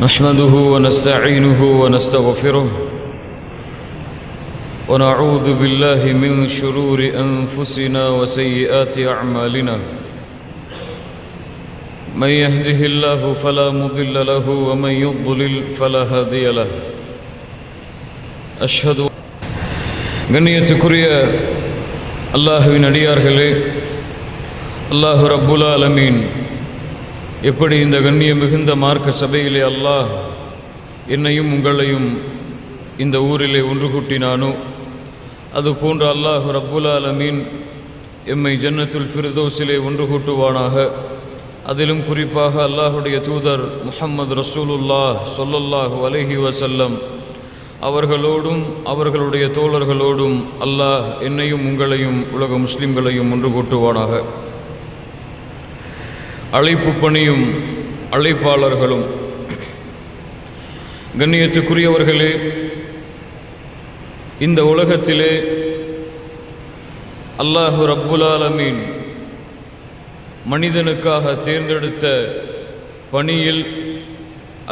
نحمده ونستعينه ونستغفره ونعوذ بالله من شرور أنفسنا وسيئات أعمالنا من يهده الله فلا مضل له ومن يضلل فلا هادي له أشهد கண்ணியத்துக்குரிய அல்லாஹ்வின் அடியார்களே, அல்லாஹ் ரப்புல் ஆலமீன் எப்படி இந்த கண்ணியம் மிகுந்த மார்க்க சபையிலே அல்லாஹ் என்னையும் உங்களையும் இந்த ஊரிலே ஒன்று கூட்டினானோ, அதுபோன்று அல்லாஹ் ரப்புல் ஆலமீன் எம்மை ஜன்னத்துல் ஃபிர்தௌஸிலே ஒன்று கூட்டுவானாக. அதிலும் குறிப்பாக அல்லாஹுடைய தூதர் முஹம்மது ரசூலுல்லாஹ் ஸல்லல்லாஹு அலைஹி வஸல்லம் அவர்களோடும் அவர்களுடைய தோழர்களோடும் அல்லாஹ் என்னையும் உங்களையும் உலக முஸ்லிம்களையும் ஒன்று கூட்டுவானாக. அழைப்பு பணியும் அழைப்பாளர்களும் கண்ணியத்துக்குரியவர்களே, இந்த உலகத்திலே அல்லாஹு ரப்புல் ஆலமீன் மனிதனுக்காக தேர்ந்தெடுத்த பணியில்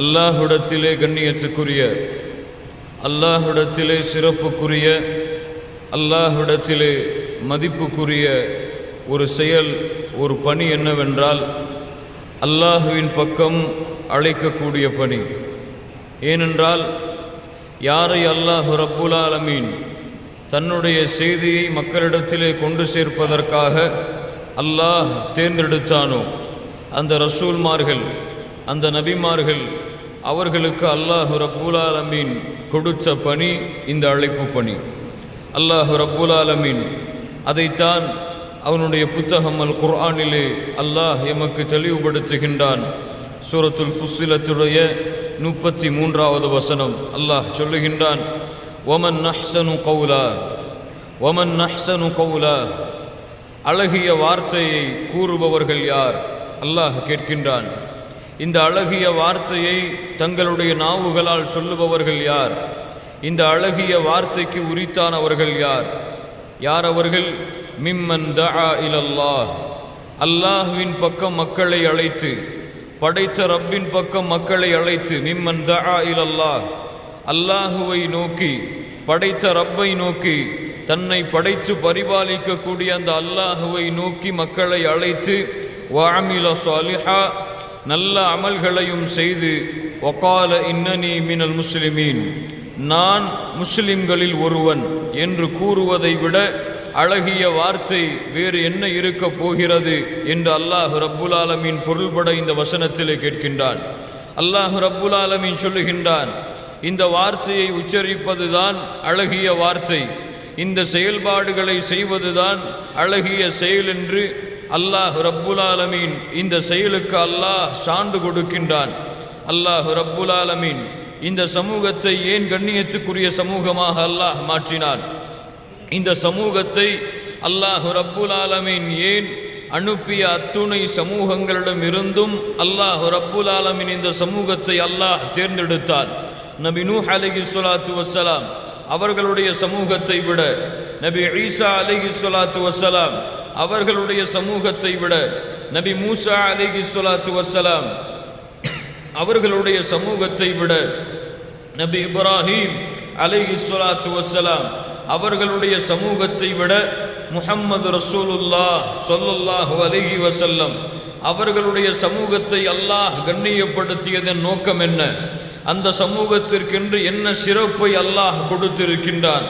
அல்லாஹ்விடத்திலே கண்ணியத்துக்குரிய, அல்லாஹ்விடத்திலே சிறப்புக்குரிய, அல்லாஹ்விடத்திலே மதிப்புக்குரிய ஒரு செயல், ஒரு பணி என்னவென்றால் அல்லாஹுவின் பக்கம் அழைக்கக்கூடிய பணி. ஏனென்றால் யாரை அல்லாஹு ரப்புல் ஆலமீன் தன்னுடைய செய்தியை மக்களிடத்திலே கொண்டு சேர்ப்பதற்காக அல்லாஹ் தேர்ந்தெடுத்தானோ, அந்த ரசூல்மார்கள், அந்த நபிமார்கள், அவர்களுக்கு அல்லாஹு ரப்புல் ஆலமீன் கொடுத்த பணி இந்த அழைப்பு பணி. அல்லாஹு ரப்புல் ஆலமீன் அதைத்தான் அவனுடைய புத்தகம் அல் குர்ஆனிலே அல்லாஹ் எமக்கு தெளிவுபடுத்துகின்றான். சூரத்துல் ஃபுஸ்ஸிலத்துடைய 33வது வசனம் அல்லாஹ் சொல்லுகின்றான், வமன் நஹ்ஸனு கௌலா, வமன் நஹ்ஸனு கௌலா, அழகிய வார்த்தையை கூறுபவர்கள் யார்? அல்லாஹ் கேட்கின்றான். இந்த அழகிய வார்த்தையை தங்களுடைய நாவுகளால் சொல்லுபவர்கள் யார்? இந்த அழகிய வார்த்தைக்கு உரித்தானவர்கள் யார்? யார் அவர்கள்? மிம்மன் தஆ இலல்லாஹ், அல்லாஹ்வின் பக்கம் மக்களை அழைத்து, படைத்த ரப்பின் பக்கம் மக்களை அழைத்து, மிம்மன் தஆ இலல்லாஹ், அல்லாஹுவை நோக்கி, படைத்த ரப்பை நோக்கி, தன்னை படைத்து பரிபாலிக்கக்கூடிய அந்த அல்லாஹுவை நோக்கி மக்களை அழைத்து, வஅமில ஸாலிஹா, நல்ல அமல்களையும் செய்து, வகால இன்னனி மினல் முஸ்லிமீன், நான் முஸ்லிம்களில் ஒருவன் என்று கூறுவதை விட அழகிய வார்த்தை வேறு என்ன இருக்க போகிறது என்று அல்லாஹ் ரப்புல் ஆலமீன் பொருள்பட இந்த வசனத்திலே கேட்கின்றான். அல்லாஹ் ரப்புல் ஆலமீன் சொல்லுகின்றான், இந்த வார்த்தையை உச்சரிப்பதுதான் அழகிய வார்த்தை, இந்த செயல்பாடுகளை செய்வதுதான் அழகிய செயல் என்று அல்லாஹ் ரப்புல் ஆலமீன் இந்த செயலுக்கு அல்லாஹ் சான்று கொடுக்கின்றான். அல்லாஹ் ரப்புல் ஆலமீன் இந்த சமூகத்தை ஏன் கண்ணியத்துக்குரிய சமூகமாக அல்லாஹ் மாற்றினான்? இந்த சமூகத்தை அல்லாஹ் ரப்புல் ஆலமீன் ஏன் அனுப்பிய அத்துணை சமூகங்களிடம் இருந்தும் அல்லாஹ் ரப்புல் ஆலமீன் இந்த சமூகத்தை அல்லாஹ் தேர்ந்தெடுத்தான்? நபி நூஹ் அலைஹிஸ்ஸலாத்து வஸ்ஸலாம் அவர்களுடைய சமூகத்தை விட, நபி ஈசா அலைஹிஸ்ஸலாத்து வஸ்ஸலாம் அவர்களுடைய சமூகத்தை விட, நபி மூசா அலைஹிஸ்ஸலாத்து வஸ்ஸலாம் அவர்களுடைய சமூகத்தை விட, நபி இப்ராஹீம் அலைஹிஸ்ஸலாத்து வஸ்ஸலாம் அவர்களுடைய சமூகத்தை விட, முஹம்மது ரசூலுல்லாஹ் ஸல்லல்லாஹு அலைஹி வஸல்லம் அவர்களுடைய சமூகத்தை அல்லாஹ் கண்ணியப்படுத்தியதன் நோக்கம் என்ன? அந்த சமூகத்திற்கென்று என்ன சிறப்பை அல்லாஹ் கொடுத்திருக்கின்றான்?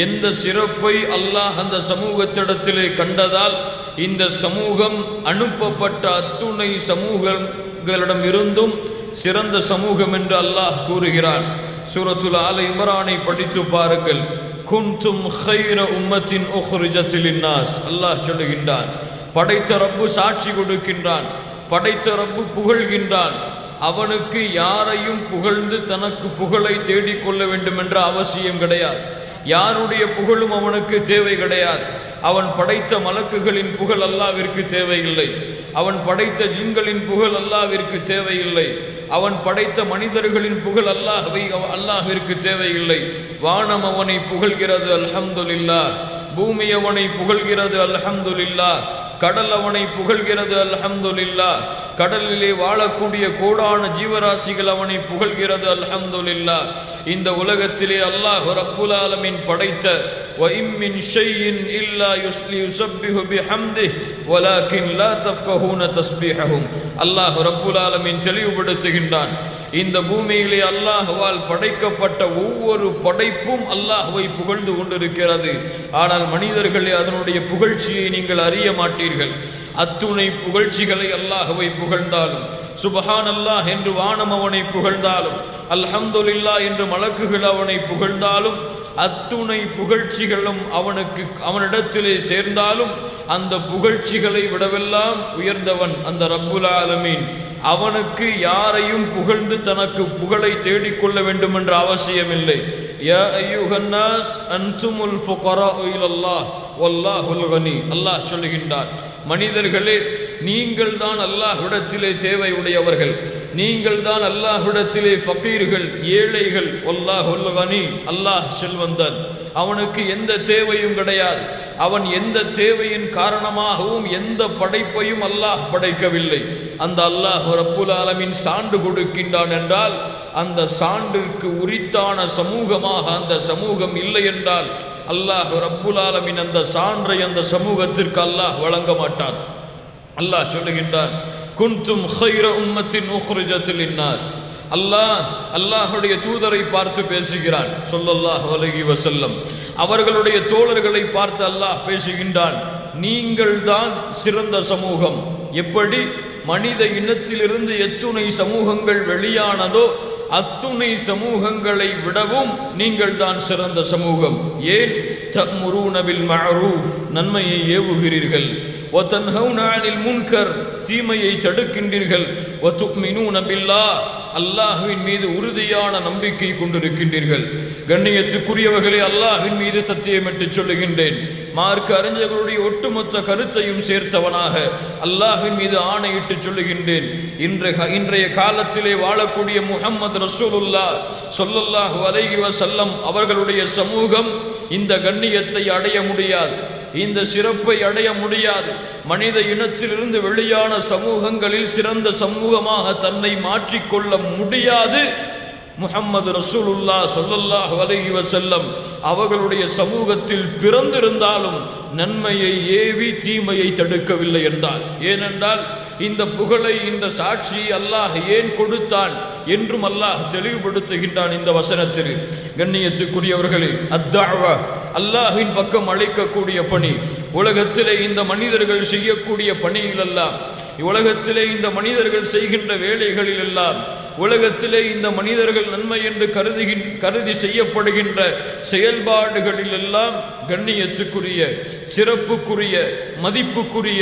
எந்த சிறப்பை அல்லாஹ் அந்த சமூகத்திடத்திலே கண்டதால் இந்த சமூகம் அனுப்பப்பட்ட அத்துணை சமூகங்களிடம் இருந்தும் சிறந்த சமூகம் என்று அல்லாஹ் கூறுகிறான். சூரத்துல் ஆல இம்ரானை படித்து பாருங்கள். குன்தும் கைர உம்மத்தின் உக்ரிஜத் லின்னாஸ், அல்லாஹ் சொல்லுகின்றான். படைத்த ரப்பு சாட்சி கொடுக்கின்றான், படைத்த ரப்பு புகழ்கின்றான். அவனுக்கு யாரையும் புகழ்ந்து தனக்கு புகழை தேடிக்கொள்ள வேண்டும் என்ற அவசியம் கிடையாது. யாருடைய புகழும் அவனுக்கு தேவை கிடையாது. அவன் படைத்த மலக்குகளின் புகழ் அல்லாஹ்விற்கு தேவையில்லை. அவன் படைத்த ஜின்களின் புகழ் அல்லாஹ்விற்கு தேவையில்லை. அவன் படைத்த மனிதர்களின் புகழ் அல்லாஹ்விற்கு தேவையில்லை. வானம் அவனை புகழ்கிறது, அல்ஹம்துலில்லாஹ். பூமி அவனை புகழ்கிறது, அல்ஹம்துலில்லாஹ். கடல் அவனை புகழ்கிறது அல்ஹம்துலில்லாஹ். கடலிலே வாழக்கூடிய கோடான ஜீவராசிகள் அவனை புகழ்கிறது அல்ஹம்துலில்லாஹ். இந்த உலகத்திலே அல்லாஹ் ரப்புல் ஆலமீன் படைத்த وَإِن مِّن شَيْءٍ إِلَّا يُسَبِّحُ بِحَمْدِهِ وَلَكِن لَّا تَفْقَهُونَ تَسْبِيحَهُم. அல்லாஹ் ரப்புல் ஆலமீன் தெளிவுபடுத்துகின்றான், இந்த பூமியிலே அல்லாஹ்வால் படைக்கப்பட்ட ஒவ்வொரு படைப்பும் அல்லாஹ்வை புகழ்ந்து கொண்டிருக்கிறது. ஆனால் மனிதர்களே, அதனுடைய புகழ்ச்சியை நீங்கள் அறிய மாட்டீர்கள். அத்துணை புகழ்ச்சிகளை அல்லாஹ்வை புகழ்ந்தாலும், சுப்ஹானல்லாஹ் என்று வானம் அவனை புகழ்ந்தாலும், அல்ஹம்துலில்லாஹ் என்று மலக்குகள் அவனை புகழ்ந்தாலும், அத்துணை புகழ்ச்சிகளும் அவனிடத்திலே சேர்ந்தாலும் அந்த புகழ்ச்சிகளை விடவெல்லாம் உயர்ந்தவன் அந்த ரப்புல் ஆலமீன். அவனுக்கு யாரையும் புகழ்ந்து தனக்கு புகழை தேடிக்கொள்ள வேண்டும் என்ற அவசியமில்லை. யா அய்யுஹன்னாஸ் அன்துமுல் ஃபுகராஉ இலல்லாஹ் வல்லாஹுல் கனி. அல்லாஹ் சொல்லுகின்றார், மனிதர்களே, நீங்கள் தான் அல்லாஹ்விடத்திலே தேவை உடையவர்கள், நீங்கள் தான் அல்லாஹ்விடத்திலே ஃபகீர்கள், ஏழைகள். வல்லாஹுல் கனி, அல்லாஹ் செல்வந்தன், அவனுக்கு எந்த தேவையும் கிடையாது. அவன் எந்த தேவையின் காரணமாகவும் எந்த படைப்பையும் அல்லாஹ் படைக்கவில்லை. அந்த அல்லாஹ் ரப்புல் ஆலமீன் சான்று கொடுக்கின்றான் என்றால் அந்த சான்றிற்கு உரித்தான சமூகமாக அந்த சமூகம் இல்லை என்றால் அல்லாஹ் ரப்புல் ஆலமீன் அந்த சான்றை அந்த சமூகத்திற்கு அல்லாஹ் வழங்க மாட்டான். அல்லாஹ் சொல்லுகின்றான், குன்தும் ഖൈറ உம்மத்தின் உக்ரிஜத் லின்னாஸ். அல்லாஹ்வுடைய தூதரை பார்த்து பேசுகிறான் ஸல்லல்லாஹு அலைஹி வஸல்லம். அவர்களுடைய தோழர்களை பார்த்து அல்லாஹ் பேசுகின்றான், நீங்கள் தான் சிறந்த சமூகம். எப்படி மனித இனத்திலிருந்து எத்துணை சமூகங்கள் வெளியானதோ அத்துணை சமூகங்களை விடவும் நீங்கள் தான் சிறந்த சமூகம். ஏன்? தஅமுரூன பில் மஅரூஃப், நன்மையை ஏவுகிறீர்கள், வ தன்ஹவுன அனில் முன்கர், தீமையை தடுக்கின்றீர்கள், வ துமினூன பில்லாஹ், அல்லாஹ்வின் மீது உறுதியான நம்பிக்கை கொண்டிருக்கின்றீர்கள். கண்ணியத்துக்குரியவர்களே, அல்லாஹ்வின் மீது சத்தியமிட்டு சொல்லுகின்றேன், மார்க்க அறிஞர்களுடைய ஒட்டுமொத்த கருத்தையும் சேர்த்தவனாக அல்லாஹ்வின் மீது ஆணையிட்டு சொல்லுகின்றேன், இன்றைய காலத்திலே வாழக்கூடிய முஹம்மது ரசூலுல்லாஹ் ஸல்லல்லாஹு அலைஹி வஸல்லம் அவர்களுடைய சமூகம் இந்த கண்ணியத்தை அடைய முடியாது, இந்த சிறப்பை அடைய முடியாது. மனித இனத்திலிருந்து வெளியான சமூகங்களில் சிறந்த சமூகமாக தன்னை மாற்றிக்கொள்ள முடியாது. முஹம்மது ரசூலுல்லாஹ் ஸல்லல்லாஹு அலைஹி வஸல்லம் அவர்களுடைய சமூகத்தில் பிறந்திருந்தாலும் நன்மையை ஏவி தீமையை தடுக்கவில்லை என்றால், ஏனென்றால் இந்த புகழை, இந்த சாட்சி அல்லாஹ் ஏன் கொடுத்தான் என்றும் அல்லாஹ் தெளிவுபடுத்துகின்றான் இந்த வசனத்தில். கண்ணியத்துக்குரியவர்களே, அத்தாவா, அல்லாஹ்வின் பக்கம் அழைக்கக்கூடிய பணி உலகத்திலே இந்த மனிதர்கள் செய்யக்கூடிய பணியில் எல்லாம், உலகத்திலே இந்த மனிதர்கள் செய்கின்ற வேலைகளில் எல்லாம், உலகத்திலே இந்த மனிதர்கள் நன்மை என்று கருதி செய்யப்படுகின்ற செயல்பாடுகளில் எல்லாம் கண்ணியத்துக்குரிய, சிறப்புக்குரிய, மதிப்புக்குரிய,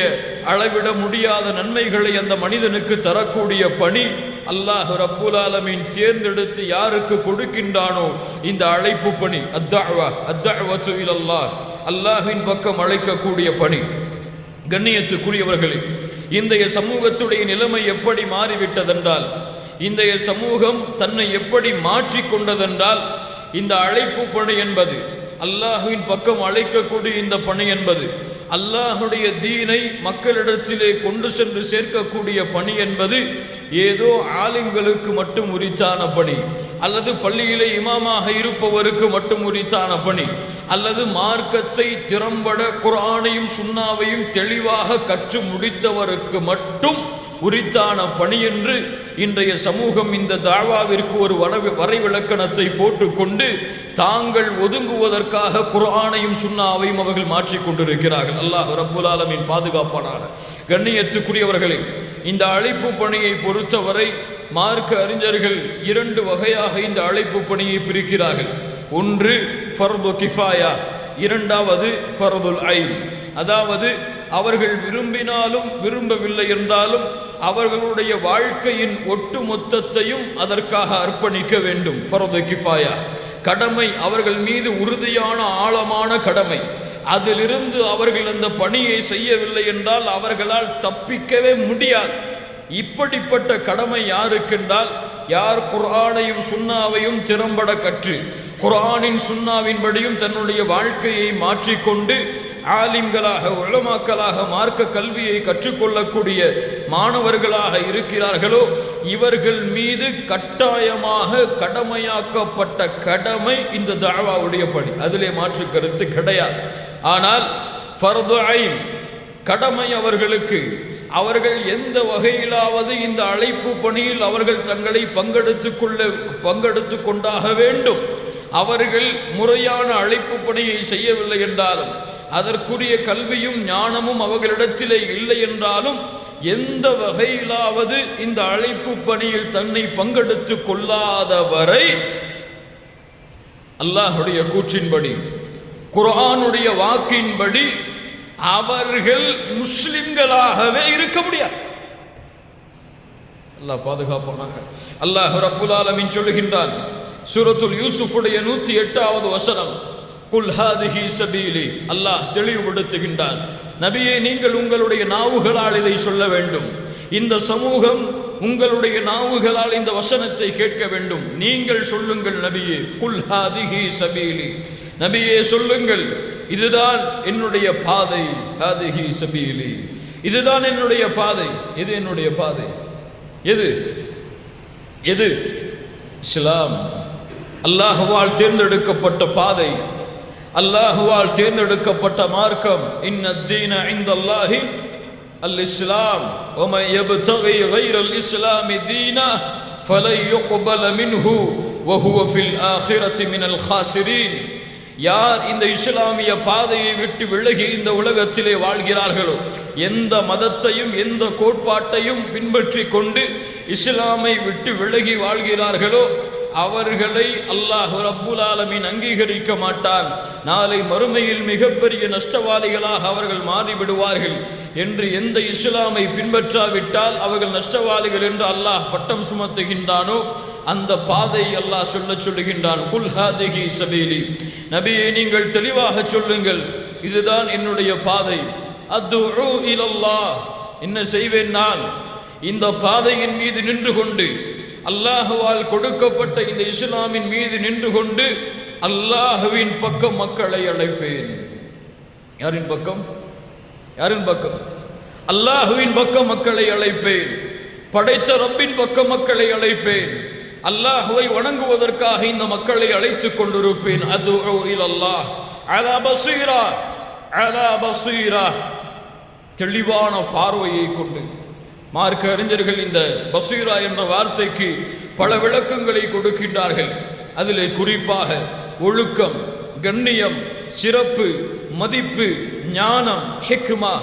அளவிட முடியாத நன்மைகளை அந்த மனிதனுக்கு தரக்கூடிய பணி அல்லாஹ் ரப்புல் ஆலமீன் தேர்ந்தெடுத்து யாருக்கு கொடுக்கின்றானோ இந்த அழைப்பு பணி, அத்தஅவத்து இலல்லாஹ், அல்லாஹ்வின் பக்கம் அழைக்கக்கூடிய பணி. கண்ணியத்துக்குரியவர்களே, இன்றைய சமூகத்துடைய நிலைமை எப்படி மாறிவிட்டதென்றால், இன்றைய சமூகம் தன்னை எப்படி மாற்றிக்கொண்டதென்றால், இந்த அழைப்பு பணி என்பது, அல்லாஹ்வின் பக்கம் அழைக்கக்கூடிய இந்த பணி என்பது, அல்லாஹுடைய தீனை மக்களிடத்திலே கொண்டு சென்று சேர்க்கக்கூடிய பணி என்பது ஏதோ ஆலிம்களுக்கு மட்டும் உரித்தான பணி, அல்லது பள்ளியிலே இமாமாக இருப்பவருக்கு மட்டும் உரித்தான பணி, அல்லது மார்க்கத்தை திறம்பட குர்ஆனையும் சுன்னாவையும் தெளிவாக கற்று முடித்தவருக்கு மட்டும் உரித்தான பணி என்று இன்றைய சமூகம் இந்த தாவாவிற்கு ஒரு வரைவிலக்கணத்தை போட்டுக்கொண்டு தாங்கள் ஒதுங்குவதற்காக குர்ஆனையும் சுன்னாவையும் அவர்கள் மாற்றிக்கொண்டிருக்கிறார்கள். அல்லாஹ் ரப்புல் ஆலமீன் பாதுகாப்பானாக. கண்ணியத்துக்குரியவர்களே, இந்த அழைப்பு பணியை பொறுத்தவரை மார்க்க அறிஞர்கள் இரண்டு வகையாக இந்த அழைப்பு பணியை பிரிக்கிறார்கள். ஒன்று ஃபர்து கிஃபாயா, இரண்டாவது ஃபர்துல் ஐன். அதாவது அவர்கள் விரும்பினாலும் விரும்பவில்லை என்றாலும் அவர்களுடைய வாழ்க்கையின் ஒட்டுமொத்தத்தையும் அதற்காக அர்ப்பணிக்க வேண்டும். ஃபர்து கிஃபாயா கடமை, அவர்கள் மீது உறுதியான ஆழமான கடமை. அதிலிருந்து அவர்கள் அந்த பணியை செய்யவில்லை என்றால் அவர்களால் தப்பிக்கவே முடியாது. இப்படிப்பட்ட கடமை யாருக்கென்றால், யார் குர்ஆனையும் சுன்னாவையும் திறம்பட கற்று குர்ஆனின் சுன்னாவின்படியும் தன்னுடைய வாழ்க்கையை மாற்றிக்கொண்டு ஆலிம்களாக உலமாக்களாக மார்க்க கல்வியை கற்றுக்கொள்ளக்கூடிய மாணவர்களாக இருக்கிறார்களோ இவர்கள் மீது கட்டாயமாக கடமையாக்கப்பட்ட கடமை இந்த தஅவாவுடைய பணி. அதிலே மாற்று கருத்து கிடையாது. ஆனால் ஃபர்து ஐன் கடமை அவர்களுக்கு. அவர்கள் எந்த வகையிலாவது இந்த அழைப்பு பணியில் அவர்கள் தங்களை பங்கெடுத்து கொண்டாக வேண்டும். அவர்கள் முறையான அழைப்பு பணியை செய்யவில்லை என்றாலும், அதற்குரிய கல்வியும் ஞானமும் அவர்களிடத்திலே இல்லை என்றாலும், எந்த வகையிலாவது இந்த அழைப்பு பணியில் தன்னை பங்கெடுத்து கொள்ளாதவரை அல்லாஹ்வுடைய கூற்றின்படி, குர்ஆனுடைய வாக்கின்படி அவர்கள் முஸ்லிம்களாகவே இருக்க முடியாது. அல்லாஹ் பாதுகாப்பானாக. அல்லாஹ் ரப்புல் ஆலமீன் சொல்லுகின்றான் சூரத்துல் யூசுஃபுடைய 108வது வசனம், குல் ஹாதிஹி சபீலி. அல்லாஹ் தெளிவுபடுத்துகின்றான், நபியே நீங்கள் உங்களுடைய நாவுகளால் இதை சொல்ல வேண்டும். இந்த சமூகம் உங்களுடைய நாவுகளால் இந்த வசனத்தை கேட்க வேண்டும். நீங்கள் சொல்லுங்கள் நபியே, குல் ஹாதிஹி சபீலி. நபியே சொல்லுங்கள், இதுதான் என்னுடைய பாதை. ஹாதிஹி சபீலி, இதுதான் என்னுடைய பாதை. எது என்னுடைய பாதை? எது எது? இஸ்லாம். அல்லாஹ்வால் தேர்ந்தெடுக்கப்பட்ட பாதை, அல்லாஹ்வால் தேர்ந்தெடுக்கப்பட்ட மார்க்கம். இன்னத்தீன இன்தல்லாஹி அல் இஸ்லாம் வமன் யப்தகி கைரல் இஸ்லாமி தீனா ஃபலன் யுக்பல மின்ஹு வஹுவ ஃபில் ஆখিরাতি மினல் காசிரீன். யார் இந்த இஸ்லாமிய பாதையை விட்டு விலகி இந்த உலகத்திலே வாழ்கிறார்களோ, எந்த மதத்தையும் எந்த கோட்பாட்டையும் பின்பற்றி கொண்டு இஸ்லாமை விட்டு விலகி வாழ்கிறார்களோ அவர்களை அல்லாஹ் ரப்புல் ஆலமீன் அங்கீகரிக்க மாட்டான். நாளை மறுமையில் மிகப்பெரிய நஷ்டவாதிகளாக அவர்கள் மாறிவிடுவார்கள் என்று, எந்த இஸ்லாமை பின்பற்றாவிட்டால் அவர்கள் நஷ்டவாதிகள் என்று அல்லாஹ் பட்டம் சுமத்துகின்றானோ அந்த பாதை அல்லாஹ் சொல்லுகின்றான். குல் ஹாதிஹி சபீலி. நபியே நீங்கள் தெளிவாக சொல்லுங்கள், இதுதான் என்னுடைய பாதை. அத்உ இலல்லாஹ். என்ன செய்வேன் நான்? இந்த பாதையின் மீது நின்று கொண்டு, அல்லாஹ்வால் கொடுக்கப்பட்ட இந்த இஸ்லாமின் மீது நின்று கொண்டு அல்லாஹ்வின் பக்கம் மக்களை அழைப்பேன். யாரின் பக்கம்? யாரின் பக்கம்? அல்லாஹ்வின் பக்கம் மக்களை அழைப்பேன். படைத்த ரப்பின் பக்கம் மக்களை அழைப்பேன். அல்லாஹ்வை வணங்குவதற்காக இந்த மக்களை அழைத்துக் கொண்டிருப்பேன். அத்உ இலல்லாஹ் அலா பஸீரா, அலா பஸீரா. தெளிவான பார்வையை கொண்டு. மார்க்க அறிஞர்கள் இந்த பஸீரா என்ற வார்த்தைக்கு பல விளக்கங்களை கொடுக்கின்றார்கள். அதிலே குறிப்பாக ஒழுக்கம், கண்ணியம், சிறப்பு, மதிப்பு, ஞானம், ஹிக்மா,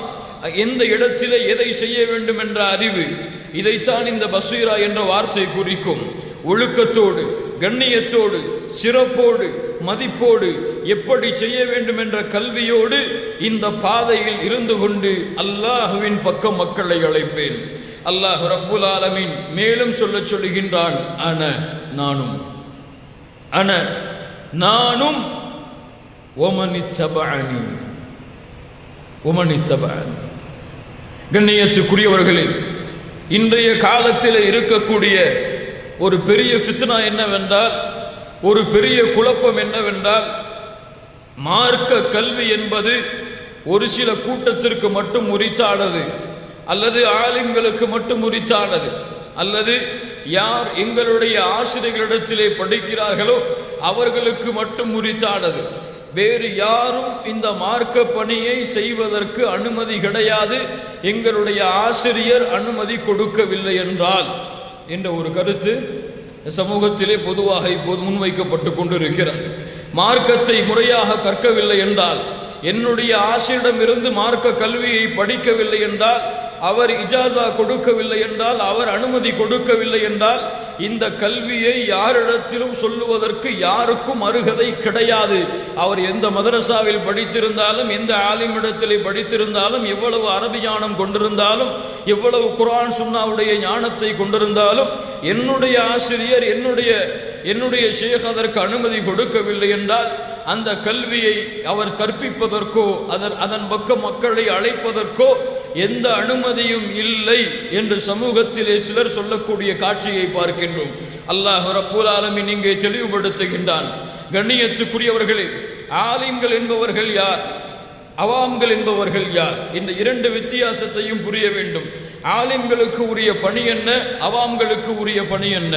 எந்த இடத்திலே எதை செய்ய வேண்டும் என்ற அறிவு, இதைத்தான் இந்த பஸீரா என்ற வார்த்தை குறிக்கும். ஒழுக்கத்தோடு, கண்ணியத்தோடு, சிறப்போடு, மதிப்போடு எப்படி செய்ய வேண்டும் என்ற கல்வியோடு இந்த பாதையில் இருந்து கொண்டு அல்லாஹ்வின் பக்கம் மக்களை அழைப்பேன். அல்லாஹ் ரப்புல் ஆலமீன் மேலும் சொல்லுகின்றான், அன நானும், அன நானும், ஒமனித்தபஅனி, ஒமனித்தபஅனி. கண்ணியத்துக்குரியவர்களே, இன்றைய காலத்தில் இருக்கக்கூடிய ஒரு பெரிய ஃபித்னா என்னவென்றால், ஒரு பெரிய குழப்பம் என்னவென்றால், மார்க்க கல்வி என்பது ஒரு சில கூட்டத்திற்கு மட்டும் உரித்தானது, அல்லது ஆலிம்களுக்கு மட்டும் உரித்தானது, அல்லது யார் எங்களுடைய ஆசிரியர்களிடத்திலே படிக்கிறார்களோ அவர்களுக்கு மட்டும் உரித்தானது. வேறு யாரும் இந்த மார்க்க பணியை செய்வதற்கு அனுமதி கிடையாது, எங்களுடைய ஆசிரியர் அனுமதி கொடுக்கவில்லை என்றால் என்ற ஒரு கருத்து சமூகத்திலே பொதுவாக இப்போது முன்வைக்கப்பட்டு கொண்டிருக்கிறார். மார்க்கத்தை முறையாக கற்கவில்லை என்றால், என்னுடைய ஆசிரியரிடம் இருந்து மார்க்க கல்வியை படிக்கவில்லை என்றால், அவர் இஜாசா கொடுக்கவில்லை என்றால், அவர் அனுமதி கொடுக்கவில்லை என்றால், இந்த கல்வியை யாரிடத்திலும் சொல்லுவதற்கு யாருக்கும் அருகதை கிடையாது. அவர் எந்த மதரசாவில் படித்திருந்தாலும், எந்த ஆலிமிடத்திலே படித்திருந்தாலும், எவ்வளவு அரபி ஞானம் கொண்டிருந்தாலும், எவ்வளவு குர்ஆன் சுன்னாவுடைய ஞானத்தை கொண்டிருந்தாலும், என்னுடைய ஆசிரியர், என்னுடைய ஷேக் அதற்கு அனுமதி கொடுக்கவில்லை என்றால், அந்த கல்வியை அவர் கற்பிப்பதற்கோ அதன் பக்கம் மக்களை அழைப்பதற்கோ எந்த அனுமதியும் இல்லை என்று சமூகத்திலே சிலர் சொல்லக்கூடிய காட்சியை பார்க்கின்றோம். அல்லாஹ் ரப்புல் ஆலமீன் இங்கே தெளிவுபடுத்துகின்றான். கண்ணியத்துக்குரியவர்களே, ஆலிம்கள் என்பவர்கள் யார்? அவாம்கள் என்பவர்கள் யார்? இந்த இரண்டு வித்தியாசத்தையும் புரிய வேண்டும். ஆலிம்களுக்கு உரிய பணி என்ன, அவாம்களுக்கு உரிய பணி என்ன?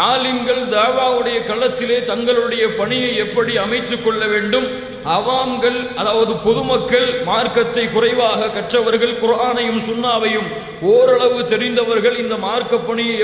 ஆலிம்கள் தாவாவுடைய களத்திலே தங்களுடைய பணியை எப்படி அமைத்துக் கொள்ள வேண்டும்? அவாம்கள், அதாவது பொதுமக்கள், மார்க்கத்தை குறைவாக கற்றவர்கள், குர்ஆனையும் சுன்னாவையும் ஓரளவு தெரிந்தவர்கள் இந்த மார்க்க பணியை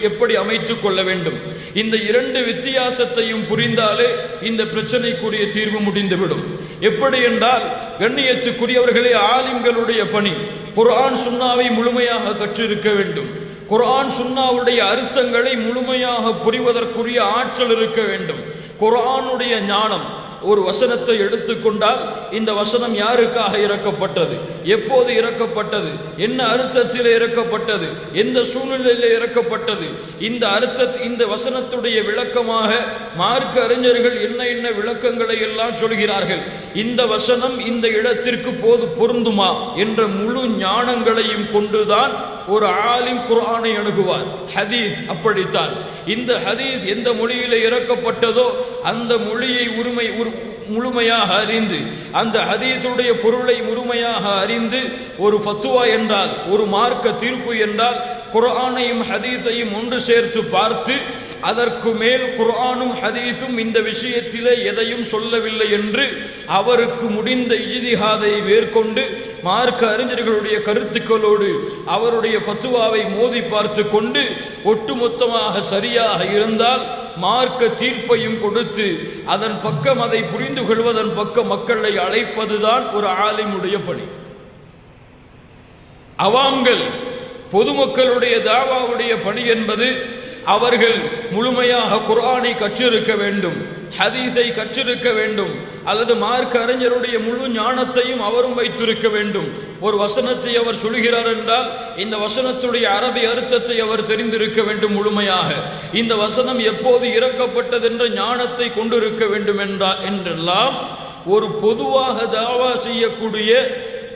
எப்படி அமைத்துக் கொள்ள வேண்டும்? இந்த இரண்டு வித்தியாசத்தையும் புரிந்தாலே இந்த பிரச்சனைக்குரிய தீர்வு முடிந்துவிடும். எப்படி என்றால், கண்ணியத்துக்குரியவர்களே, ஆலிம்களுடைய பணி குர்ஆன் சுன்னாவை முழுமையாக கற்றிருக்க வேண்டும். குர்ஆன் சுன்னாவுடைய அர்த்தங்களை முழுமையாக புரிவதற்குரிய ஆற்றல் இருக்க வேண்டும். குர்ஆனுடைய ஞானம், ஒரு வசனத்தை எடுத்துக்கொண்டால் இந்த வசனம் யாருக்காக இறக்கப்பட்டது, எப்போது இறக்கப்பட்டது, என்ன அர்த்தத்தில் இறக்கப்பட்டது, எந்த சூழ்நிலையில் இறக்கப்பட்டது, இந்த வசனத்துடைய விளக்கமாக மார்க்க அறிஞர்கள் என்ன விளக்கங்களை எல்லாம் சொல்கிறார்கள். இந்த வசனம் இந்த இடத்திற்கு பொருந்துமா என்ற முழு ஞானங்களையும் கொண்டுதான் ஒரு ஆலிம் குர்ஆனை அணுகுவார். ஹதீஸ் அப்படித்தான். இந்த ஹதீஸ் எந்த மொழியிலே இறக்கப்பட்டதோ அந்த மொழியை முழுமையாக அறிந்து, அந்த ஹதீஸுடைய பொருளை முழுமையாக அறிந்து, ஒரு ஃபத்வா என்றால், ஒரு மார்க்க தீர்ப்பு என்றால் குர்ஆனையும் ஹதீஸையும் ஒன்று சேர்த்து பார்த்து, அதற்கு மேல் குர்ஆனும் ஹதீஸும் இந்த விஷயத்திலே எதையும் சொல்லவில்லை என்று அவருக்கு முடிந்த இஜ்திஹாதை மேற்கொண்டு மார்க்க அறிஞர்களுடைய கருத்துக்களோடு அவருடைய ஃபத்வாவை மோதி பார்த்து கொண்டு ஒட்டுமொத்தமாக சரியாக இருந்தால் மார்க்க தீர்ப்பையும் கொடுத்து அதன் பக்கம் அதை புரிந்து கொள்வதன் பக்கம் மக்களை அழைப்பதுதான் ஒரு ஆலிமுடைய பணி. அவாம்கள், பொதுமக்களுடைய தாவாவுடைய பணி என்பது அவர்கள் முழுமையாக குர்ஆனை கற்றிருக்க வேண்டும், ஹதீஸை கற்றிருக்க வேண்டும், அல்லது மார்க்க அறிஞருடைய முழு ஞானத்தையும் அவரும் வைத்திருக்க வேண்டும். ஒரு வசனத்தை அவர் சொல்கிறார் என்றால் இந்த வசனத்துடைய அரபி அர்த்தத்தை அவர் தெரிந்திருக்க வேண்டும் முழுமையாக. இந்த வசனம் எப்போது இறக்கப்பட்டது என்ற ஞானத்தை கொண்டிருக்க வேண்டும் என்றெல்லாம் ஒரு பொதுவாக தாவா செய்யக்கூடிய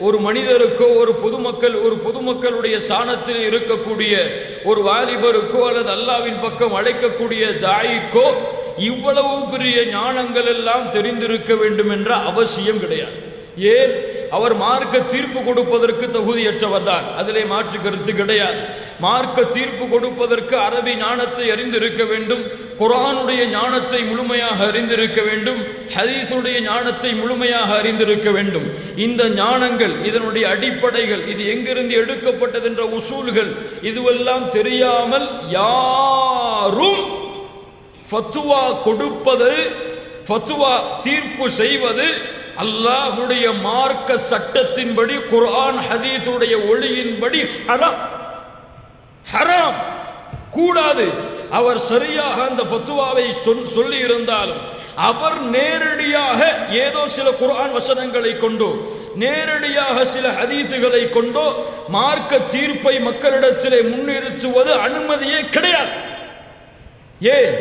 ஒரு மனிதருக்கோ, ஒரு பொதுமக்களுடைய சாணத்தில் இருக்கக்கூடிய ஒரு வாலிபருக்கோ அல்லது அல்லாவின் பக்கம் அழைக்கக்கூடிய தாயிக்கோ இவ்வளவு பெரிய ஞானங்கள் எல்லாம் தெரிந்திருக்க வேண்டும் என்ற அவசியம் கிடையாது. ஏன்? அவர் மார்க்க தீர்ப்பு கொடுப்பதற்கு தகுதியற்றவர் தான், அதிலே மாற்று கருத்து கிடையாது. மார்க்க தீர்ப்பு கொடுப்பதற்கு அரபி ஞானத்தை அறிந்திருக்க வேண்டும், குர்ஆனுடைய ஞானத்தை முழுமையாக அறிந்திருக்க வேண்டும், ஹதீஸுடைய ஞானத்தை முழுமையாக அறிந்திருக்க வேண்டும். இந்த ஞானங்கள், இதனுடைய அடிப்படைகள், இது எங்கிருந்து எடுக்கப்பட்டது என்ற உசூல்கள், இதுவெல்லாம் தெரியாமல் யாரும் ஃபத்வா கொடுப்பது, ஃபத்வா தீர்ப்பு செய்வது அல்லாஹ்வுடைய மார்க்க சட்டத்தின்படி, குர்ஆன் ஹதீஸுடைய ஒளியின்படி ஹராம், கூடாது. அவர் சரியாக அந்த ஃபத்வாவை சொல்லி இருந்தாலும் அவர் நேரடியாக ஏதோ சில குர்ஆன் வசனங்களை கொண்டோ, நேரடியாக சில ஹதீஸுகளை கொண்டோ மார்க்க தீர்ப்பை மக்களிடத்திலே முன்னிறுத்துவது அனுமதியே கிடையாது. ஏன்?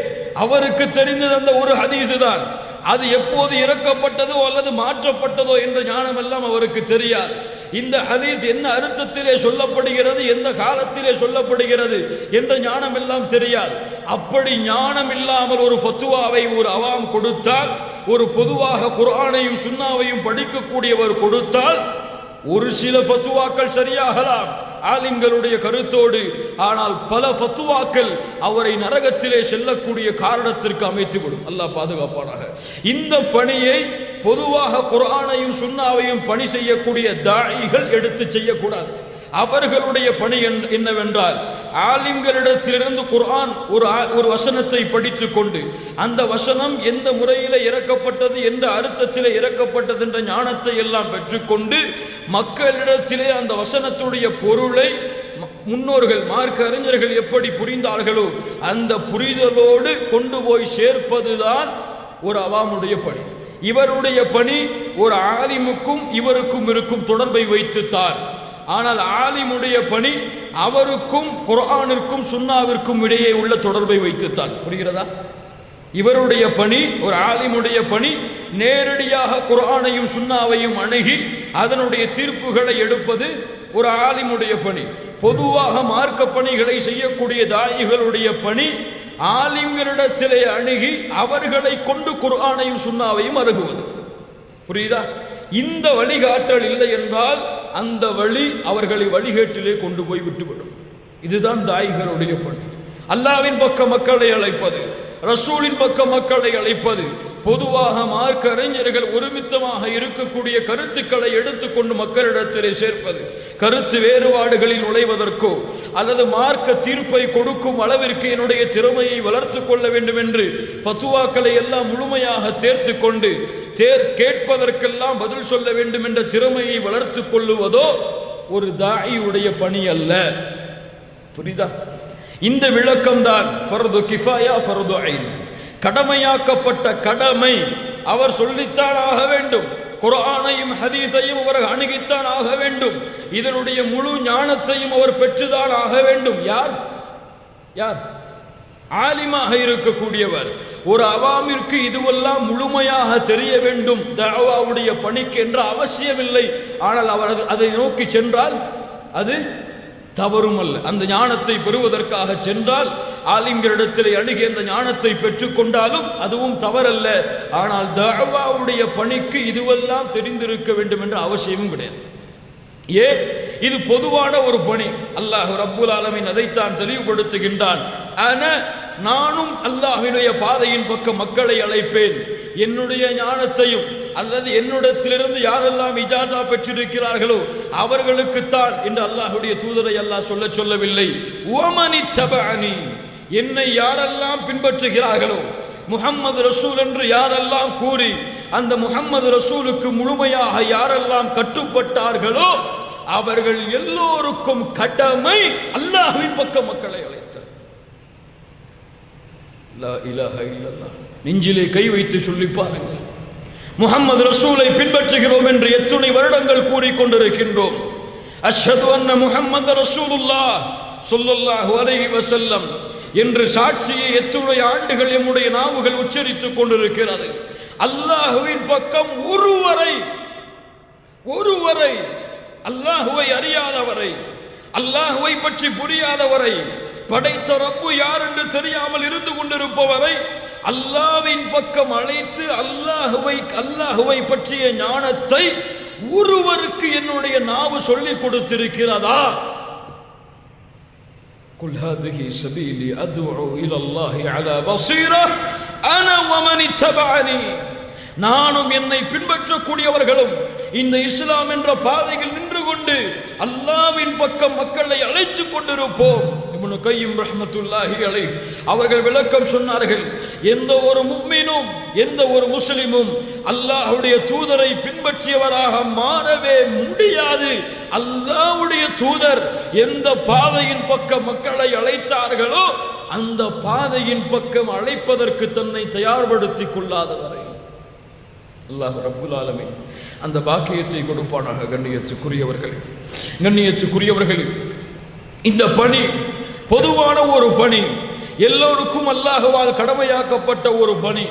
அவருக்கு தெரிந்தது அந்த ஒரு ஹதீஸ் தான். அது எப்போது இறக்கப்பட்டதோ அல்லது மாற்றப்பட்டதோ என்ற ஞானம் எல்லாம் அவருக்கு தெரியாது. இந்த ஹதீஸ் என்ன அர்த்தத்திலே சொல்லப்படுகிறது, எந்த காலத்திலே சொல்லப்படுகிறது என்ற ஞானம் எல்லாம் தெரியாது. அப்படி ஞானம் இல்லாமல் ஒரு ஃபத்வாவை ஒரு அவாம் கொடுத்தால், ஒரு பொதுவாக குர்ஆனையும் சுன்னாவையும் படிக்கக்கூடியவர் கொடுத்தால், ஒரு சில ஃபத்வாக்கள் சரியாகலாம் ஆலிம்களுடைய கருத்தோடு, ஆனால் பல ஃபத்வாக்கள் அவரை நரகத்திலே செல்லக்கூடிய காரணத்திற்கு அமைத்துவிடும். அல்லாஹ் பாதுகாப்பானாக. இந்த பணியை பொதுவாக குர்ஆனையும் சுன்னாவையும் பணி செய்யக்கூடிய தாயிகள் எடுத்து செய்யக்கூடாது. அவர்களுடைய பணி என்னவென்றால், ஆலிம்களிடத்திலிருந்து குர்ஆன் ஒரு வசனத்தை படித்துக் கொண்டு அந்த வசனம் எந்த முறையில் இறக்கப்பட்டது, எந்த அர்த்தத்தில் இறக்கப்பட்டது என்ற ஞானத்தை எல்லாம் பெற்றுக்கொண்டு மக்களிடத்திலே அந்த வசனத்துடைய பொருளை முன்னோர்கள், மார்க்க அறிஞர்கள் எப்படி புரிந்தார்களோ அந்த புரிதலோடு கொண்டு போய் சேர்ப்பதுதான் ஒரு அவாமுடைய பணி. இவருடைய பணி ஒரு ஆலிமுக்கும் இவருக்கும் இருக்கும் தொடர்பை வைத்துத்தான். ஆனால் ஆலிமுடைய பணி அவருக்கும் குர்ஆனிற்கும் சுன்னாவிற்கும் இடையே உள்ள தொடர்பை வைத்துத்தான். புரிகிறதா? இவருடைய பணி, ஒரு ஆலிமுடைய பணி, நேரடியாக குர்ஆனையும் சுன்னாவையும் அணுகி அதனுடைய தீர்ப்புகளை எடுப்பது ஒரு ஆலிமுடைய பணி. பொதுவாக மார்க்க பணிகளை செய்யக்கூடிய தாயிகளுடைய பணி ஆலிம்களிடத்திலே அணுகி அவர்களை கொண்டு குர்ஆனையும் சுன்னாவையும் அணுகுவது. புரியுதா? இந்த வழிகாட்டல் இல்லை என்றால் அந்த வழி அவர்களை வழிகேட்டிலே கொண்டு போய் விட்டுவிடும். இதுதான் தாயிகளுடைய பணி. அல்லாஹ்வின் பக்கம் மக்களை அழைப்பது, ரசூலின் பக்கம் மக்களை அழைப்பது, பொதுவாக மார்க்க அறிஞர்கள் ஒருமித்தமாக இருக்கக்கூடிய கருத்துக்களை எடுத்துக்கொண்டு மக்களிடத்திலே சேர்ப்பது, கருத்து வேறுபாடுகளில் நுழைவதற்கோ அல்லது மார்க்க தீர்ப்பை கொடுக்கும் அளவிற்கு என்னுடைய திறமையை வளர்த்து கொள்ள வேண்டும் என்று பத்துவாக்களை எல்லாம் முழுமையாக சேர்த்து கொண்டு கேட்பதற்கெல்லாம் பதில் சொல்ல வேண்டும் என்ற திறமையை வளர்த்து கொள்ளுவதோ ஒரு தாயியுடைய பணி அல்ல. புரியுதா? இந்த விளக்கம்தான் ஃபர்து கிஃபாயா ஃபர்து ஐன். கடமையாக்கப்பட்ட கடமை அவர் சொல்லித்தான் ஆக வேண்டும். குர்ஆனையும் ஹதீஸையும் அவர் அணுகித்தான் ஆக வேண்டும். இதனுடைய முழு ஞானத்தையும் அவர் பெற்றுதான் ஆக வேண்டும். யார் யார் ஆலிமாக இருக்கக்கூடியவர். ஒரு அவாமிற்கு இதுவெல்லாம் முழுமையாக தெரிய வேண்டும் தஅவாவுடைய பணிக்கு என்ற அவசியமில்லை. ஆனால் அவர் அதை நோக்கி சென்றால் அது தவறும் அல்ல. அந்த ஞானத்தை பெறுவதற்காக சென்றால் ஆலிம்களிடத்திலே அணுகி அந்த ஞானத்தை பெற்றுக்கொண்டாலும் அதுவும் தவறல்ல. ஆனால் தஅவாவுடைய பணிக்கு இதுவெல்லாம் தெரிந்திருக்க வேண்டும் என்ற அவசியமும் கிடையாது. ஏன்? இது பொதுவான ஒரு பணி. அல்லாஹ் ரப்புல் ஆலமீன் அதைத்தான் தெளிவுபடுத்துகின்றான். நானும் அல்லாஹ்வினுடைய பாதையின் பக்கம் மக்களை அழைப்பேன். என்னுடைய ஞானத்தையும் அல்லது என்னிடத்திலிருந்து யாரெல்லாம் இஜாசா பெற்றிருக்கிறார்களோ அவர்களுக்குத்தான் என்று அல்லாஹ்வுடைய தூதரை அல்லாஹ் சொல்லவில்லை. ஓமனி தபஅனி, என்னை யாரெல்லாம் பின்பற்றுகிறார்களோ, முஹம்மது ரசூல் என்று யாரெல்லாம் கூறி அந்த முஹம்மது ரசூலுக்கு முழுமையாக யாரெல்லாம் கட்டுப்பட்டார்களோ அவர்கள் எல்லோருக்கும் கடமை அல்லாஹ்வின் பக்கம் மக்களை அழைத்தார். லா இலாஹ இல்லல்லாஹ். நெஞ்சிலே கை வைத்து சொல்லி பாருங்கள். முஹம்மது ரசூலை பின்பற்றுகிறோம் என்று எத்தனை வருடங்கள் கூறிக்கொண்டிருக்கின்றோம். அஷ்ஹது அன்ன முஹம்மது ரசூலுல்லாஹ் ஸல்லல்லாஹு அலைஹி வஸல்லம் என்று சாட்சியை எத்தனை ஆண்டுகள் நம்முடைய நாவுகள் உச்சரித்துக் கொண்டிருக்கிறது. அல்லாஹ்வின் பக்கம் ஒருவரை அல்லாஹ்வை அறியாதவரை, அல்லாஹ்வை பற்றி புரியாதவரை, படைத்த ரப்பு யார் என்று தெரியாமல் இருந்து கொண்டிருப்பவரை அல்லாஹ்வின் பக்கம் அழைத்து அல்லாஹ்வை பற்றிய ஞானத்தை ஒருவருக்கு என்னுடைய நாவு சொல்லிக் கொடுத்திருக்கிறதா? குல் ஹாதிஹி சபீலி அத்உ இலல்லாஹி அலா பஸீரா அனா வமன் இத்தபஅனி. நானும் என்னை பின்பற்றக்கூடியவர்களும் இந்த இஸ்லாம் என்ற பாதையில் நின்று கொண்டு அல்லாஹ்வின் பக்கம் மக்களை அழைத்துக் கொண்டிருப்போம். இப்னு கய்யிம் ரஹ்மத்துல்லாஹி அலைஹி அவர்கள் விளக்கம் சொன்னார்கள். எந்த ஒரு முஃமினும் எந்த ஒரு முஸ்லிமும் அல்லாஹ்வுடைய தூதரை பின்பற்றியவராக மாறவே முடியாது. அல்லாஹ்வுடைய தூதர் எந்த பாதையின் பக்கம் மக்களை அழைத்தார்களோ அந்த பாதையின் பக்கம் அழைப்பதற்கு தன்னை தயார்படுத்திக் கொள்ளாதவரை அல்லாஹ் ரப்புல் ஆலமீன் அந்த பாக்கியத்தை கொடுப்பானாக. கண்ணியத்துக்குரியவர்கள், இந்த பணி பொதுவான ஒரு பணி, எல்லோருக்கும் அல்லாஹ்வால் கடமையாக்கப்பட்ட ஒரு பணி.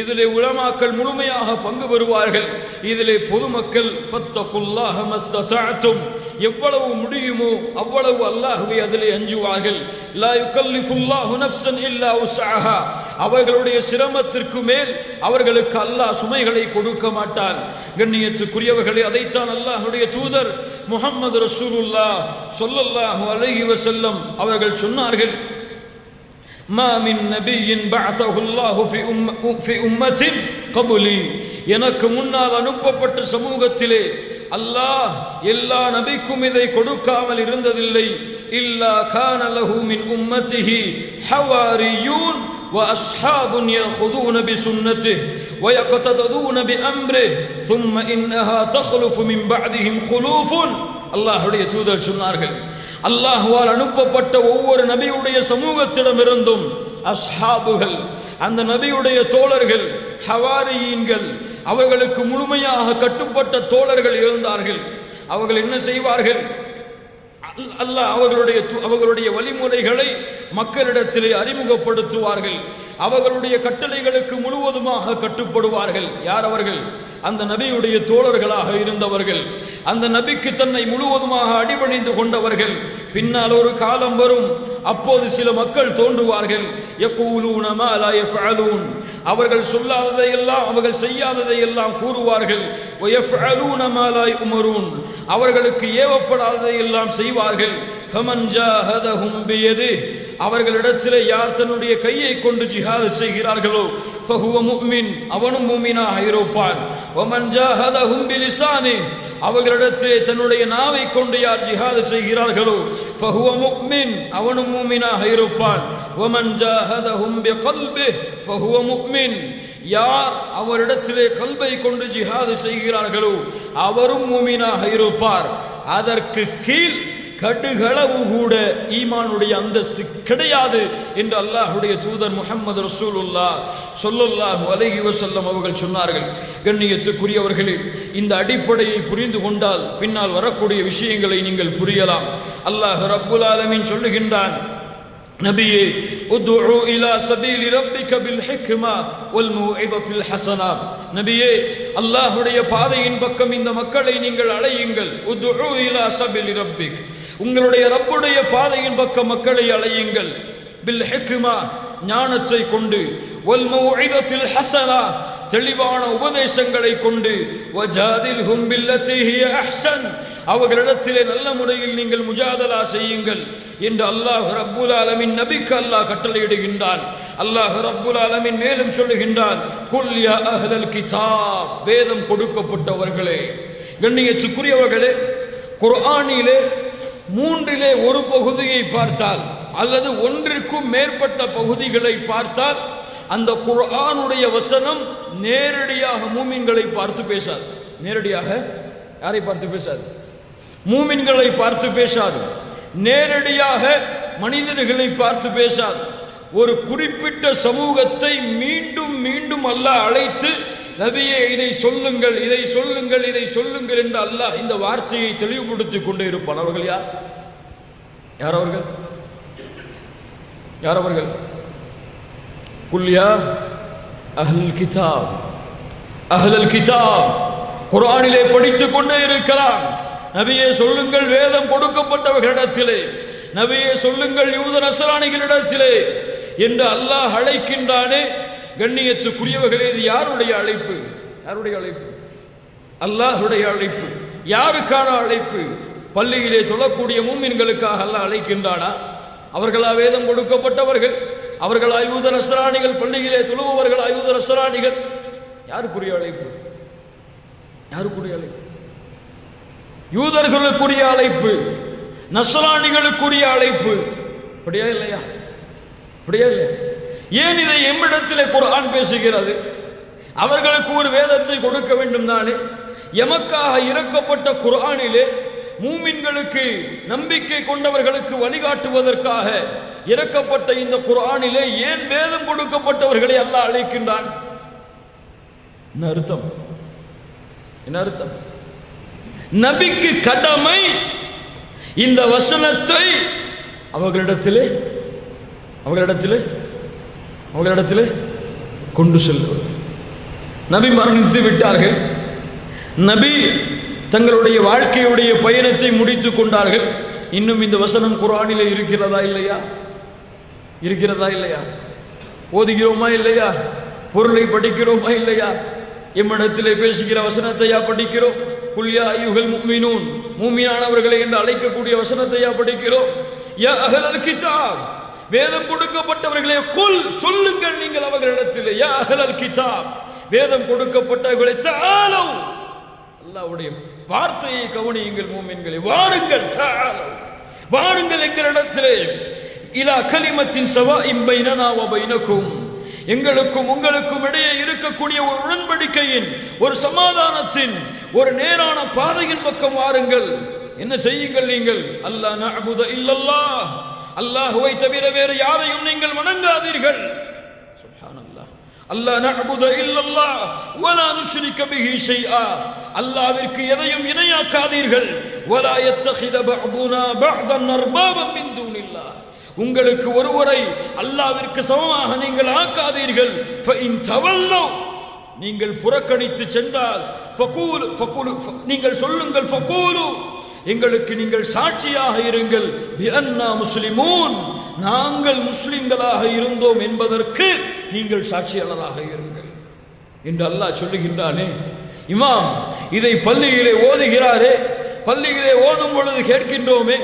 இதிலே உலமாக்கள் முழுமையாக பங்கு பெறுவார்கள். இதிலே பொதுமக்கள் ஃபத்தகுல்லாஹ மஸ்ததஅதும், எவ்வளவு முடியுமோ அவ்வளவு அல்லாஹ்வை அதிலே அஞ்சுவார்கள். லா யுகல்லிஃபுல்லாஹு நஃப்ஸன் இல்லா உஸ்அஹா, அவர்களுடைய சிரமத்திற்கு மேல் அவர்களுக்கு அல்லாஹ் சுமைகளை கொடுக்க மாட்டான். கண்ணியத்துக்குரியவர்களே, அதைத்தான் அல்லாஹ்வுடைய தூதர் முஹம்மது ரசூலுல்லாஹ் ஸல்லல்லாஹு அலைஹி வஸல்லம் அவர்கள் சொன்னார்கள். மா மின் நபியின் பஅஸஹு அல்லாஹு ஃபி உம்மத்தின் கப்லி, எனக்கு முன்னால் அனுப்பப்பட்ட சமூகத்திலே அல்லாஹ் எல்லா நபிக்கும் இதை கொடுக்காமல் இருந்ததில்லை. இல்லா கான லஹு மின் உம்மத்திஹி ஹவாரியூன் வ அஸ்ஹாபுன் யஅخذون بسنته ويقتدون بأمره ثم إنها تخلف من بعدهم خلوف. அல்லாஹ்வுடைய தூதர் சொன்னார்கள், அல்லாஹ்வால் அனுப்பப்பட்ட ஒவ்வொரு நபியுடைய சமூகத்திடமிருந்தும் அஸ்ஹாபுகள், அந்த நபியுடைய தோழர்கள், ஹவாரியீன்கள், அவர்களுக்கு முழுமையாக கட்டுப்பட்ட தோழர்கள் இருந்தார்கள். அவர்கள் என்ன செய்வார்கள்? அல்லாஹ் அவர்களுடைய வழிமுறைகளை மக்களிடத்திலே அறிமுகப்படுத்துவார்கள். அவர்களுடைய கட்டளைகளுக்கு முழுவதுமாக கட்டுப்படுவார்கள். யார் அவர்கள்? அந்த நபியுடைய தோழர்களாக இருந்தவர்கள், அந்த நபிக்கு தன்னை முழுவதுமாக அடிபணிந்து கொண்டவர்கள். பின்னால் ஒரு காலம் வரும், அப்போது சில மக்கள் தோன்றுவார்கள். யகூலூன மா லா யஃஅலூன், அவர்கள் சொல்லாததை எல்லாம், அவர்கள் செய்யாததை எல்லாம் கூறுவார்கள். வயஃஅலூன மா லா யுமரூன், அவர்களுக்கு ஏவப்படாததை எல்லாம் செய்வார்கள். ஃபமன் ஜாஹதஹும் பியதிஹி, அவர்களிடத்திலே யார் தன்னுடைய கையை கொண்டு ஜிஹாத் செய்கிறார்களோ ஃபஹுவ முஃமின், அவனும் மூமினாக இருப்பான். வமன் ஜாஹதஹும் பிலிசானிஹி, அவர்களிடத்திலே தன்னுடைய நாவை கொண்டு யார் ஜிஹாத் செய்கிறார்களோ ஃபஹுவ முஃமின், அவனும் மூமினாக இருப்பான். வமன் ஜாஹதஹும் பிகல்பிஹி ஃபஹுவ முஃமின், யார் அவரிடத்திலே கல்பை கொண்டு ஜிஹாது செய்கிறார்களோ அவரும் மூமினாக இருப்பார். அதற்கு கீழ் கடுகளவு கூட ஈமானுடைய அந்தஸ்து கிடையாது என்று அல்லாஹ்வுடைய தூதர் முஹம்மது ரசூலுல்லாஹ் ஸல்லல்லாஹு அலைஹி வஸல்லம் அவர்கள் சொன்னார்கள். கண்ணியத்துக்குரியவர்களே, இந்த அடிப்படையை புரிந்து கொண்டால் பின்னால் வரக்கூடிய விஷயங்களை நீங்கள் புரியலாம். அல்லாஹ் ரப்புல் ஆலமீன் சொல்லுகின்றான், நபியே உதுஉ இலா சபீலி ரப்பிக பில் ஹிக்மா வல் மௌஇதத்தில் ஹஸனா, நபியே அல்லாஹ்வுடைய பாதையின் பக்கம் இந்த மக்களை நீங்கள் அழையுங்கள். உதுஉ இலா சபீலி ரப்பிக், உங்களுடைய ரப்புடைய பாதையின் பக்கம் மக்களை அழையுங்கள். பில் ஹிக்மா, ஞானத்தை கொண்டு. வல் மௌஇதத்தில் ஹஸனா, தெளிவான உபதேசங்களை கொண்டு. வஜாதில்ஹும் பில்லதி ஹிய அஹ்ஸன், அவர்களிடத்திலே நல்ல முறையில் நீங்கள் முஜாதலா செய்யுங்கள் என்று அல்லாஹ் ரப்புல் ஆலமீன் நபிக்கு அல்லாஹ் கட்டளையிடுகின்றான். அல்லாஹ் ரப்புல் ஆலமீன் மேலும் சொல்லுகின்றான், குல் யா அஹ்லல் கிதாப், வேதம் கொடுக்கப்பட்டவர்களே. கண்ணியத்துக்குரியவர்களே, குர்ஆனிலே மூன்றிலே ஒரு பகுதியை பார்த்தால் அல்லது ஒன்றிற்கும் மேற்பட்ட பகுதிகளை பார்த்தால் அந்த குர்ஆனுடைய வசனம் நேரடியாக மூமின்களை பார்த்து பேசாது. நேரடியாக யாரை பார்த்து பேசாது? மூமின்களை பார்த்து பேசாது. நேரடியாக மனிதர்களை பார்த்து பேசாது. ஒரு குறிப்பிட்ட சமூகத்தை மீண்டும் மீண்டும் அல்லாஹ் அழைத்து, நபியே இதை சொல்லுங்கள், இதை சொல்லுங்கள், இதை சொல்லுங்கள் என்று அல்லாஹ் இந்த வார்த்தையை தெளிவுபடுத்திக் கொண்டே இருப்பான். அவர்கள் யார்? யார் அவர்கள்? யார் அவர்கள்? குல் யா அஹ்லல் கிதாப், அஹ்லல் கிதாப். குர்ஆனிலே படித்துக் கொண்டே இருக்கலாம். நபியே சொல்லுங்கள் வேதம் கொடுக்கப்பட்டவர்களிடத்திலே, நபியே சொல்லுங்கள் யூத நஸ்ரானிகளிடத்திலே என்று அல்லாஹ் அழைக்கின்றானே. கண்ணியத்துக்குரியவர்களே, இது யாருடைய அழைப்பு? யாருடைய அழைப்பு? அல்லாஹ்வுடைய அழைப்பு. யாருக்கான அழைப்பு? பள்ளியிலே தொழக்கூடிய மூமின்களுக்காக அல்லாஹ் அழைக்கின்றானா? அவர்களா வேதம் கொடுக்கப்பட்டவர்கள்? அவர்களா யூத நஸ்ரானிகள்? பள்ளியிலே தொழுபவர்களா யூத நஸ்ரானிகள்? யாருக்குரிய அழைப்பு? யாருக்குரிய அழைப்பு? யூதர்களுக்குரிய அழைப்பு, நஸ்ரானிகளுக்குரிய அழைப்பு. அப்படியா இல்லையா? அப்படியா இல்லையா? ஏன் இதை எம்மிடத்திலே குர்ஆன் பேசுகிறது? அவர்களுக்கு ஒரு வேதத்தை கொடுக்க வேண்டும் தானே. எமக்காக இறக்கப்பட்ட குர்ஆனிலே மூமின்களுக்கு, நம்பிக்கை கொண்டவர்களுக்கு வழிகாட்டுவதற்காக இறக்கப்பட்ட இந்த குர்ஆனிலே ஏன் வேதம் கொடுக்கப்பட்டவர்களை அல்லாஹ் அழைக்கின்றான்? என்ன அர்த்தம்? என்ன அர்த்தம்? நபிக்கு கடமை இந்த வசனத்தை அவர்களிடத்திலே கொண்டு செல்வது. நபி மரணித்து விட்டார்கள். நபி தங்களுடைய வாழ்க்கையுடைய பயணத்தை முடித்துக் கொண்டார்கள். இன்னும் இந்த வசனம் குர்ஆனிலே இருக்கிறதா இல்லையா? இருக்கிறதா இல்லையா? ஓதுகிறோமா இல்லையா? பொருளை படிக்கிறோமா இல்லையா? எம்மிடத்திலே பேசுகிற வசனத்தையா படிக்கிறோம்? குல் யா அய்யுஹல் முஃமினூன், மூமினானவர்களை என்று அழைக்கக்கூடிய வசனத்தையா படிக்கிறோம்? யா அஹ்லல் கிதாப், வேதம் கொடுக்கப்பட்டவர்களே, குல் சொல்லுங்கள் நீங்கள் அவர்களிடத்திலே, யா அஹ்லல் கிதாப், வேதம் கொடுக்கப்பட்டவர்களே, தஆலு, அல்லாஹ்வுடைய வார்த்தையை கவனியுங்கள் மூமின்களே, வாருங்கள், தஆலு, வாருங்கள் எங்களிடத்திலே, இலா கலிமத்தின் ஸவாஇன் பைனனா வ பைனக்கும், எங்களுக்கும் உங்களுக்கும் இடையே இருக்கக்கூடிய ஒரு உடன்படிக்கையின், ஒரு சமாதானத்தின், ஒரு நேரான பாதையின் பக்கம் வாருங்கள். என்ன செய்யுங்கள் நீங்கள்? அல்லா நஅபுத இல்லல்லாஹ், அல்லாஹ்வை தவிர வேறு யாரையும் நீங்கள் வணங்காதீர்கள். சுப்ஹானல்லாஹ். அல்லா நஅபுத இல்லல்லாஹ் வலா நுஷ்ரிக பிஹி ஷைஆ, அல்லாஹ்விற்கு எதையும் இணையாக்காதீர்கள். வலா யத்தகித பஅதுனா பஅதன் அர்பாபன் மின் தூனில்லாஹ், உங்களுக்கு ஒருவரை அல்லாஹ்விற்கு சமமாக நீங்கள் ஆக்காதீர்கள். நீங்கள் புறக்கணித்து சென்றால் நீங்கள் சொல்லுங்கள், ஃபகூலு எங்களுக்கு நீங்கள் சாட்சியாக இருங்கள், பிஅன்னா முஸ்லிமூன் நாங்கள் முஸ்லிம்களாக இருந்தோம் என்பதற்கு நீங்கள் சாட்சியாளராக இருங்கள் என்று அல்லாஹ் சொல்லுகின்றானே. இமாம் இதை பள்ளியிலே ஓதுகிறாரே, பள்ளியிலே ஓதும் பொழுது கேட்கின்றோமே,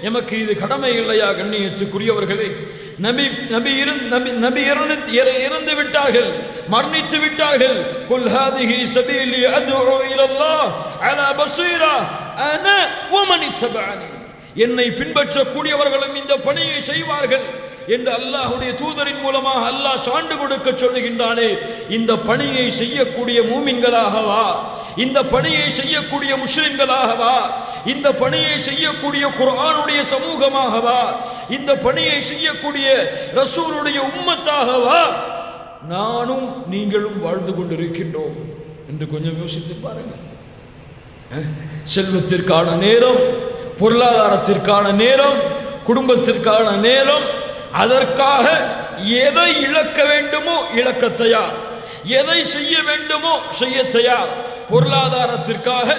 எமக்கு இது கடமை இல்லையா? கண்ணியத்துக்குரியவர்களே, நபி இறந்து விட்டார்கள், மரணித்து விட்டார்கள். குல் ஹாதிஹி சபீலி அத்உ இலல்லாஹ் அலா பஸீரா அனா வ மன் இத்தபஅனி, என்னை பின்பற்றக்கூடியவர்களும் இந்த பணியை செய்வார்கள் என்று அல்லாஹ்வுடைய தூதரின் மூலமாக அல்லாஹ் சான்று கொடுக்க சொல்லுகின்றானே. இந்த பணியை செய்யக்கூடிய மூமின்களாகவா, இந்த பணியை செய்யக்கூடிய முஸ்லிம்களாகவா, இந்த பணியை செய்யக்கூடிய குர்ஆனுடைய சமூகமாகவா, இந்த பணியை செய்யக்கூடிய ரசூலுடைய உம்மத்தாகவா நானும் நீங்களும் வாழ்ந்து கொண்டிருக்கின்றோம் என்று கொஞ்சம் யோசித்து பாருங்கள். செல்வத்திற்கான நேரம், பொருளாதாரத்திற்கான நேரம், குடும்பத்திற்கான நேரம், அதற்காக எதை இழக்க வேண்டுமோ இழக்க தயார், எதை செய்ய வேண்டுமோ செய்ய தயார். பொருளாதாரத்திற்காக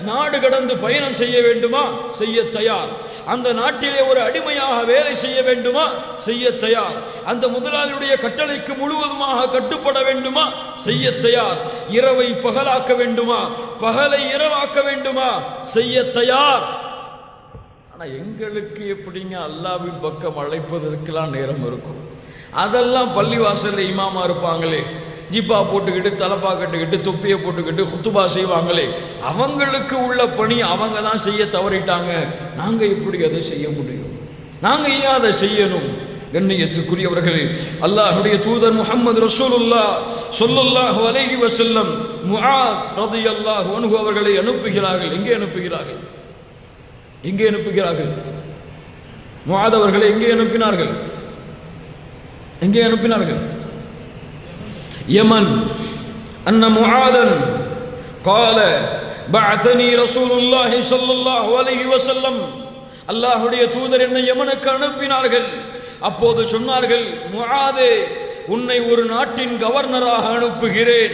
நாடு கடந்து பயணம் செய்ய வேண்டுமா செய்ய தயார். அந்த நாட்டிலே ஒரு அடிமையாக வேலை செய்ய வேண்டுமா செய்ய தயார். அந்த முதலாளியுடைய கட்டளைக்கு முழுவதுமாக கட்டுப்பட வேண்டுமா செய்ய தயார். இரவை பகலாக்க வேண்டுமா, பகலை இரவாக்க வேண்டுமா செய்ய தயார். ஆனால் எங்களுக்கு எப்படிங்க அல்லாஹ்வின் பக்கம் அழைப்பதற்கெல்லாம் நேரம் இருக்கும்? அதெல்லாம் பள்ளிவாசலில் இமாமா இருப்பாங்களே, ஜிப்பா போட்டுக்கிட்டு தலப்பா கட்டுக்கிட்டு தொப்பியை போட்டுக்கிட்டு குத்துபா செய்வாங்களே, அவங்களுக்கு உள்ள பணி அவங்க தான் செய்ய தவறிட்டாங்க. நாங்கள் எப்படி அதை செய்ய முடியும்? நாங்கள் ஏன் அதை செய்யணும்? கண்ணியத்துக்குரியவர்களே, அல்லாஹ்வுடைய தூதர் முஹம்மது ரசூலுல்லாஹ் ஸல்லல்லாஹு அலைஹி வஸல்லம் முஆத் ரலியல்லாஹு அன்ஹு அவர்களை அனுப்புகிறார்கள். எங்கே அனுப்புகிறார்கள்? எங்கே அனுப்புகிறார்கள்? முஆத் அவர்களை எங்கே அனுப்பினார்கள்? எங்கே அனுப்பினார்கள்? யமன். அன்ன முஆதன் قال بعثني رسول الله صلى الله عليه وسلم, அல்லாஹ்வுடைய தூதர் என்னை யமனுக்கு அனுப்பினார்கள். அப்போது சொன்னார்கள், முஆதே, உன்னை ஒரு நாட்டின் கவர்னராக அனுப்புகிறேன்,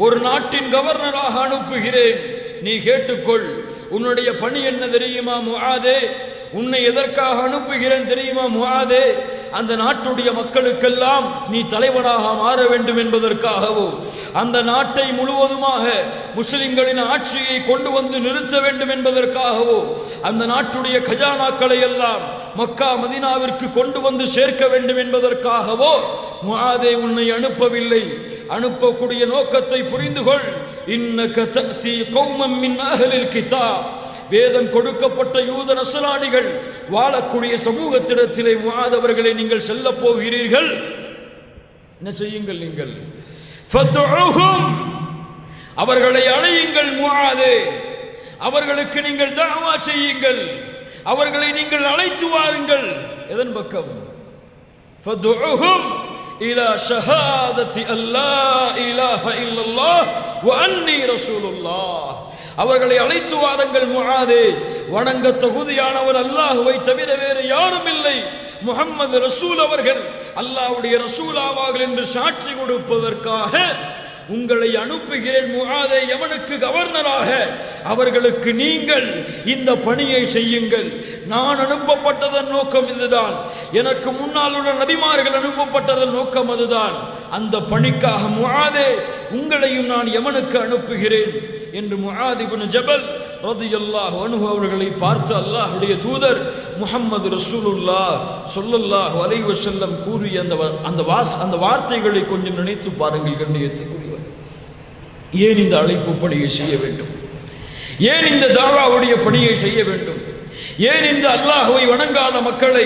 ஒரு நாட்டின் கவர்னராக அனுப்புகிறேன். நீ கேட்டுக்கொள். உன்னுடைய பணி என்ன தெரியுமா முஆதே? உன்னை எதற்காக அனுப்புகிறேன் தெரியுமா முஆதே? அந்த நாட்டுடைய மக்களுக்கெல்லாம் நீ தலைவனாக மாற வேண்டும் என்பதற்காகவோ, அந்த நாட்டை முழுவதுமாக முஸ்லிம்களின் ஆட்சியை கொண்டு வந்து நிறுத்த வேண்டும் என்பதற்காகவோ, அந்த நாட்டுடைய கஜானாக்களை எல்லாம் மக்கா மதீனாவிற்கு கொண்டு வந்து சேர்க்க வேண்டும் என்பதற்காகவோ முஆதே உன்னை அனுப்பவில்லை. அனுப்பக்கூடிய நோக்கத்தை புரிந்து கொள். இன்னக தஅதி கௌமம் மின் அஹ்லில் கிதாப், வேதம் கொடுக்கப்பட்ட யூத நஸ்ரானிகள் வாழக்கூடிய சமூகத்திடத்திலே முஆத் அவர்களை நீங்கள் செல்ல போகிறீர்கள். என்ன செய்யுங்கள்? நீங்கள் ஃபத்உஹும், அவர்களை அழையுங்கள் முஆதே, அவர்களுக்கு நீங்கள் தஅவா செய்யுங்கள், அவர்களை நீங்கள் அழைத்து வாருங்கள். எதன் பக்கம்? ஃபத்உஹும் இலா ஷஹாதத்தி அல்லா இலாஹ இல்லல்லாஹ் வ அன்னி ரசூலுல்லாஹ், அவர்களை அழைத்து வாருங்கள் முஆதே, வணங்க தகுதியானவர் அல்லாஹ்வை தவிர வேறு யாரும் இல்லை, முஹம்மது ரசூல் அவர்கள் அல்லாஹ்வுடைய ரசூல் ஆவார்கள் என்று சாட்சி கொடுப்பதற்காக உங்களை அனுப்புகிறேன் முஆதே, யமனுக்கு கவர்னராக. அவர்களுக்கு நீங்கள் இந்த பணியை செய்யுங்கள். நான் அனுப்பப்பட்டதன் நோக்கம் இதுதான், எனக்கு முன்னால் உள்ள நபிமார்கள் அனுப்பப்பட்டதன் நோக்கம் அதுதான். அந்த பணிக்காக முஆதே, உங்களையும் நான் யமனுக்கு அனுப்புகிறேன் என்று முஆத் இப்னு ஜபல் ரலியல்லாஹு அன்ஹு அவர்களை பார்த்து அல்லாஹ்வுடைய தூதர் முஹம்மது ரசூலுல்லாஹ் ஸல்லல்லாஹு அலைஹி வஸல்லம் கூறிய அந்த வார்த்தைகளை கொஞ்சம் நினைத்து பாருங்கள். கண்ணியத்துக்குரியவர், ஏன் இந்த அழைப்பு பணியை செய்ய வேண்டும்? ஏன் இந்த தாவாவுடைய பணியை செய்ய வேண்டும்? ஏன் இந்த அல்லாஹ்வை வணங்காத மக்களை,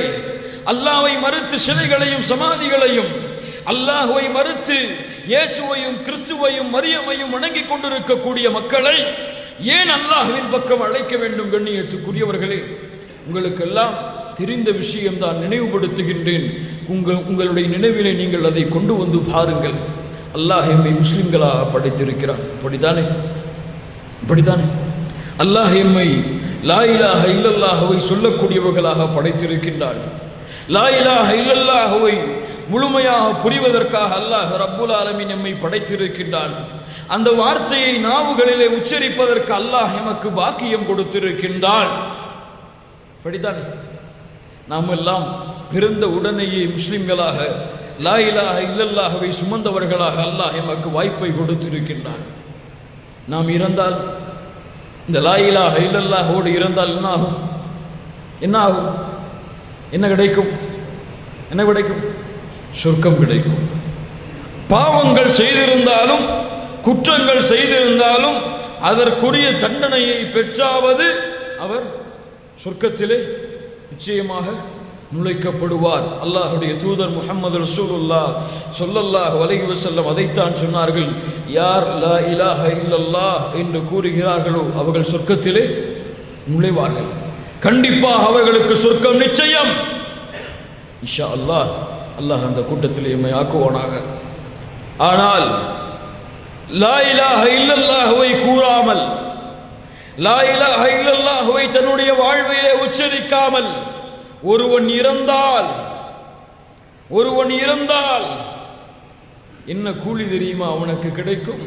அல்லாஹ்வை மறுத்து சிலைகளையும் சமாதிகளையும், அல்லாஹ்வை மறுத்து இயேசுவையும் கிறிஸ்துவையும் மரியமையும் வணங்கிக் கொண்டிருக்கக்கூடிய மக்களை ஏன் அல்லாஹ்வின் பக்கம் அழைக்க வேண்டும்? கண்ணியத்துக்குரியவர்களே, உங்களுக்கெல்லாம் தெரிந்த விஷயம்தான், நினைவுபடுத்துகின்றேன். உங்களுடைய நினைவிலே நீங்கள் அதை கொண்டு வந்து பாருங்கள். அல்லாஹ் எம்மை முஸ்லிம்களாக படைத்திருக்கிறான். அப்படித்தானே? அப்படித்தானே? அல்லாஹ் எம்மை லா இலாஹ இல்லல்லாஹ்வை சொல்லக்கூடியவர்களாக படைத்திருக்கின்றான். லா இலாஹ இல்லல்லாஹுவை முழுமையாக புரிவதற்காக அல்லாஹ் ரப்புல் ஆலமீன் நம்மை படைத்திருக்கின்றான். அந்த வார்த்தையை நாவுகளிலே உச்சரிப்பதற்கு அல்லாஹ் எமக்கு பாக்கியம் கொடுத்திருக்கின்றான். படித்தானே நாம் எல்லாம் பிறந்த உடனேயே முஸ்லிம்களாக லா இலாஹ இல்லல்லாஹுவை சுமந்தவர்களாக அல்லாஹ் எமக்கு வாய்ப்பை கொடுத்திருக்கின்றான். நாம் இறந்தால் இந்த லா இலாஹ இல்லல்லாஹோடு இறந்தால் என்ன ஆகும்? என்ன ஆகும்? என்ன கிடைக்கும்? என்ன கிடைக்கும்? சொர்க்கம் கிடைக்கும். பாவங்கள் செய்திருந்தாலும் குற்றங்கள் செய்திருந்தாலும் அதற்குரிய தண்டனையை பெற்றாவது அவர் சொர்க்கத்திலே நிச்சயமாக நுழைக்கப்படுவார். அல்லாஹுடைய தூதர் முஹம்மது ரசூலுல்லாஹ் ஸல்லல்லாஹு அலைஹி வஸல்லம் அதைத்தான் சொன்னார்கள். யார் லா இலாஹ இல்லல்லாஹ் என்று கூறுகிறார்களோ அவர்கள் சொர்க்கத்திலே நுழைவார்கள். கண்டிப்பாக அவர்களுக்கு சொர்க்கம் நிச்சயம். இன்ஷா அல்லாஹ் அல்லாஹ் அந்த கூட்டத்தில் எம்மை ஆக்குவானாக. ஆனால் லா இலாஹ இல்லல்லாஹுவை கூறாமல், லா இலாஹ இல்லல்லாஹுவை தன்னுடைய வாழ்விலே உச்சரிக்காமல் ஒருவன் இறந்தால் என்ன கூலி தெரியுமா அவனுக்கு கிடைக்கும்?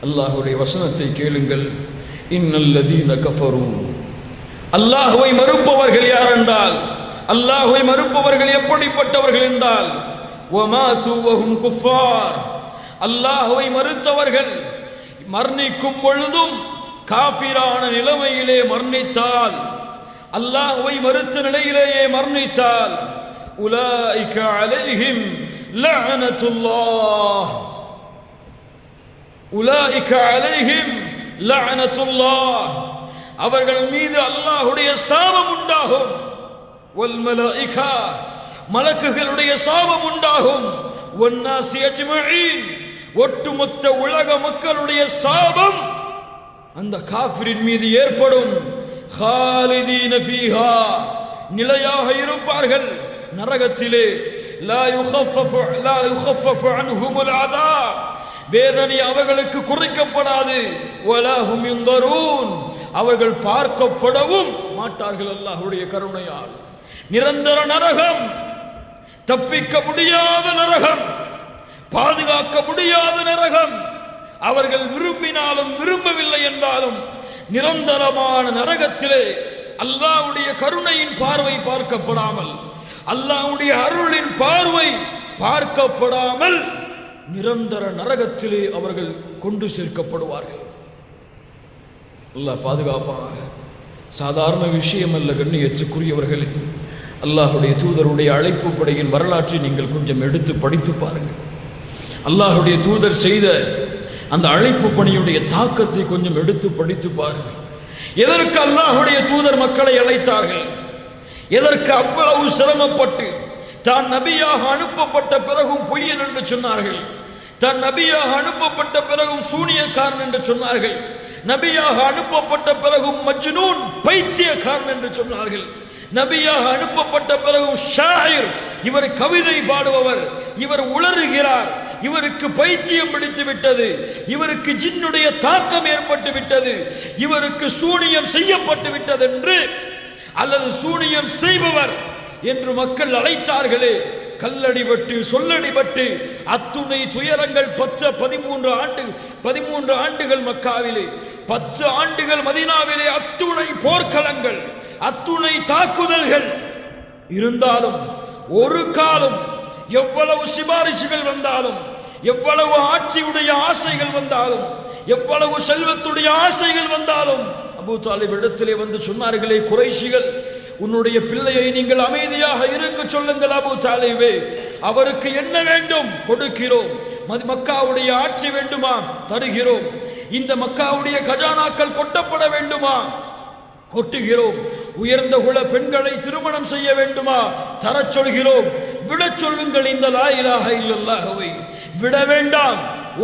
அல்லாஹுடைய வசனத்தை கேளுங்கள். இன்னல்லதீன கஃபரு, அல்லாஹுவை மறுப்பவர்கள் யார் என்றால், அல்லாஹுவை மறுப்பவர்கள் எப்படிப்பட்டவர்கள் என்றால், வமாது வஹும் குஃபார், அல்லாஹுவை மறுத்தவர்கள் மரணிக்கும் பொழுதும் காஃபிரான நிலைமையிலே மரணித்தால், அல்லாஹுவை மறுத்த நிலையிலேயே மரணித்தால், உலாயிக அலைஹிம் லஅனத்துல்லாஹ், உலாயிக அலைஹிம் லஅனத்துல்லாஹ், அவர்கள் மீது அல்லாஹுடைய சாபம் உண்டாகும். வல் மலாயிகா, மலக்குகளுடைய சாபம் உண்டாகும். வன்னாசி அஜ்மஈன், ஒட்டுமொத்த உலக மக்களுடைய சாபம் அந்த காஃபிரின் மீது ஏற்படும். காலிதீன ஃபீஹா, நிலையாக இருப்பார்கள் நரகத்திலே. லா யுகஃபஃபு அன்ஹுமுல் அஸாப், வேதனை அவர்களுக்கு குறைக்கப்படாது. வலா ஹும் யுன்தரூன், அவர்கள் பார்க்கப்படவும் மாட்டார்கள் அல்லாஹ்வுடைய கருணையால். நிரந்தர நரகம், தப்பிக்க முடியாத நரகம், பாதுகாக்க முடியாத நரகம். அவர்கள் விரும்பினாலும் விரும்பவில்லை என்றாலும் நிரந்தரமான நரகத்திலே அல்லாஹ்வுடைய கருணையின் பார்வை பார்க்கப்படாமல், அல்லாஹ்வுடைய அருளின் பார்வை பார்க்கப்படாமல் நிரந்தர நரகத்திலே அவர்கள் கொண்டு சேர்க்கப்படுவார்கள். அல்லாஹ் பாதுகாப்பாக. சாதாரண விஷயம் அல்ல கண்ணியத்துக்குரியவர்களே. அல்லாஹுடைய தூதருடைய அழைப்பு படையின் வரலாற்றை நீங்கள் கொஞ்சம் எடுத்து படித்து பாருங்கள். அல்லாஹுடைய தூதர் செய்த அந்த அழைப்பு பணியுடைய தாக்கத்தை கொஞ்சம் எடுத்து படித்து பாருங்கள். எதற்கு அல்லாஹுடைய தூதர் மக்களை அழைத்தார்கள்? எதற்கு அவ்வளவு சிரமப்பட்டு தான் நபியாக அனுப்பப்பட்ட பிறகும் பொய்யன் என்று சொன்னார்கள், தான் நபியாக அனுப்பப்பட்ட பிறகும் சூனியக்காரன் என்று சொன்னார்கள், நபியாக அனுப்பப்பட்ட பிறகும் மஜ்னூன் பைத்தியக்காரன் என்று சொன்னார்கள், நபியாக அனுப்பப்பட்ட பிறகும் ஷாயிர், இவர் கவிதை பாடுபவர், இவர் உளறுகிறார், இவருக்கு பைத்தியம் பிடித்து விட்டது, இவருக்கு ஜின்னுடைய தாக்கம் ஏற்பட்டு விட்டது, இவருக்கு சூனியம் செய்யப்பட்டு விட்டது என்று, அல்லது சூனியம் செய்பவர் என்று மக்கள் அழைத்தார்களே. கல்லடிபட்டு சொல்லடிபட்டு அத்துணை துயரங்கள் 13 ஆண்டுகள் மக்காவிலே, 10 ஆண்டுகள் மதீனாவிலே, அத்துணை போர்க்களங்கள், அத்துணை தாக்குதல்கள் இருந்தாலும் ஒரு காலம் எவ்வளவு சிபாரிசுகள் வந்தாலும், எவ்வளவு ஆட்சியுடைய ஆசைகள் வந்தாலும், எவ்வளவு செல்வத்துடைய ஆசைகள் வந்தாலும், அபூ தாலிப் இடத்திலே வந்து சொன்னார்களே, குறைஷிகள், உன்னுடைய பிள்ளையை நீங்கள் அமைதியாக இருக்க சொல்லுங்கள் அபூ தாலிபே, அவருக்கு என்ன வேண்டும் கொடுக்கிறோம், மக்காவுடைய ஆட்சி வேண்டுமா தருகிறோம், இந்த மக்காவுடைய கஜானாக்கள் கொட்டப்பட வேண்டுமா கொட்டுகிறோம், உயர்ந்த குல பெண்களை திருமணம் செய்ய வேண்டுமா தரச் சொல்கிறோம், விட சொல்லுங்கள் இந்த லா இலாஹ இல்லல்லாஹுவை விட வேண்டாம்.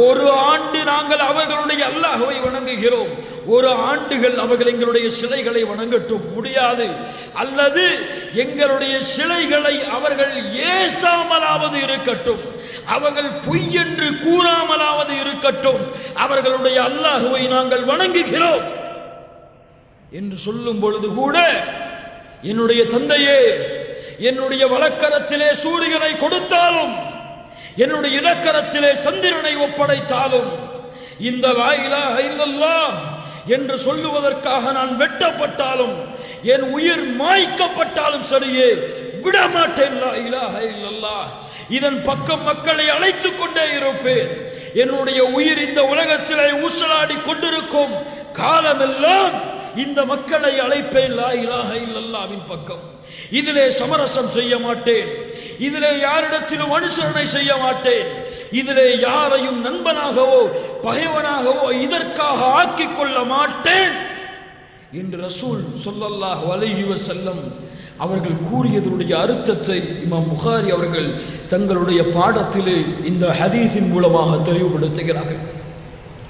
ஒரு ஆண்டு நாங்கள் அவர்களுடைய அல்லாஹுவை வணங்குகிறோம், ஒரு ஆண்டுகள் அவர்கள் எங்களுடைய சிலைகளை வணங்கட்டும் முடியாது, அல்லது எங்களுடைய சிலைகளை அவர்கள் ஏசாமலாவது இருக்கட்டும், அவர்கள் பொய் என்று கூறாமலாவது இருக்கட்டும், அவர்களுடைய அல்லாஹுவை நாங்கள் வணங்குகிறோம் என்று சொல்லும் பொழுது கூட, என்னுடைய தந்தையே, என்னுடைய வலக்கரத்திலே சூரியனை கொடுத்தாலும், என்னுடைய இடக்கரத்திலே சந்திரனை ஒப்படைத்தாலும், இந்த லா இலாஹ இல்லல்லாஹ் என்று சொல்லுவதற்காக நான் வெட்டப்பட்டாலும், என் உயிர் மாய்க்கப்பட்டாலும் சரியே விடமாட்டேன். லா இலாஹ இல்லல்லாஹ் இதன் பக்கம் மக்களை அழைத்துக் கொண்டே இருப்பேன். என்னுடைய உயிர் இந்த உலகத்திலே ஊசலாடி கொண்டிருக்கும் காலமெல்லாம் இந்த மக்களை அழைப்பேன் லா இலாஹ இல்லல்லாஹ்வின் பக்கம். இதிலே சமரசம் செய்ய மாட்டேன், இதிலே யாரிடத்திலும் அனுசரணை செய்ய மாட்டேன், இதிலே யாரையும் நண்பனாகவோ பகைவனாகவோ இதற்காக ஆக்கிக் கொள்ள மாட்டேன் என்று ரசூல் ஸல்லல்லாஹு அலைஹி வஸல்லம் அவர்கள் கூறியதனுடைய அர்த்தத்தை இமாம் புகாரி அவர்கள் தங்களுடைய பாடத்திலே இந்த ஹதீஸின் மூலமாக தெளிவுபடுத்துகிறார்கள்.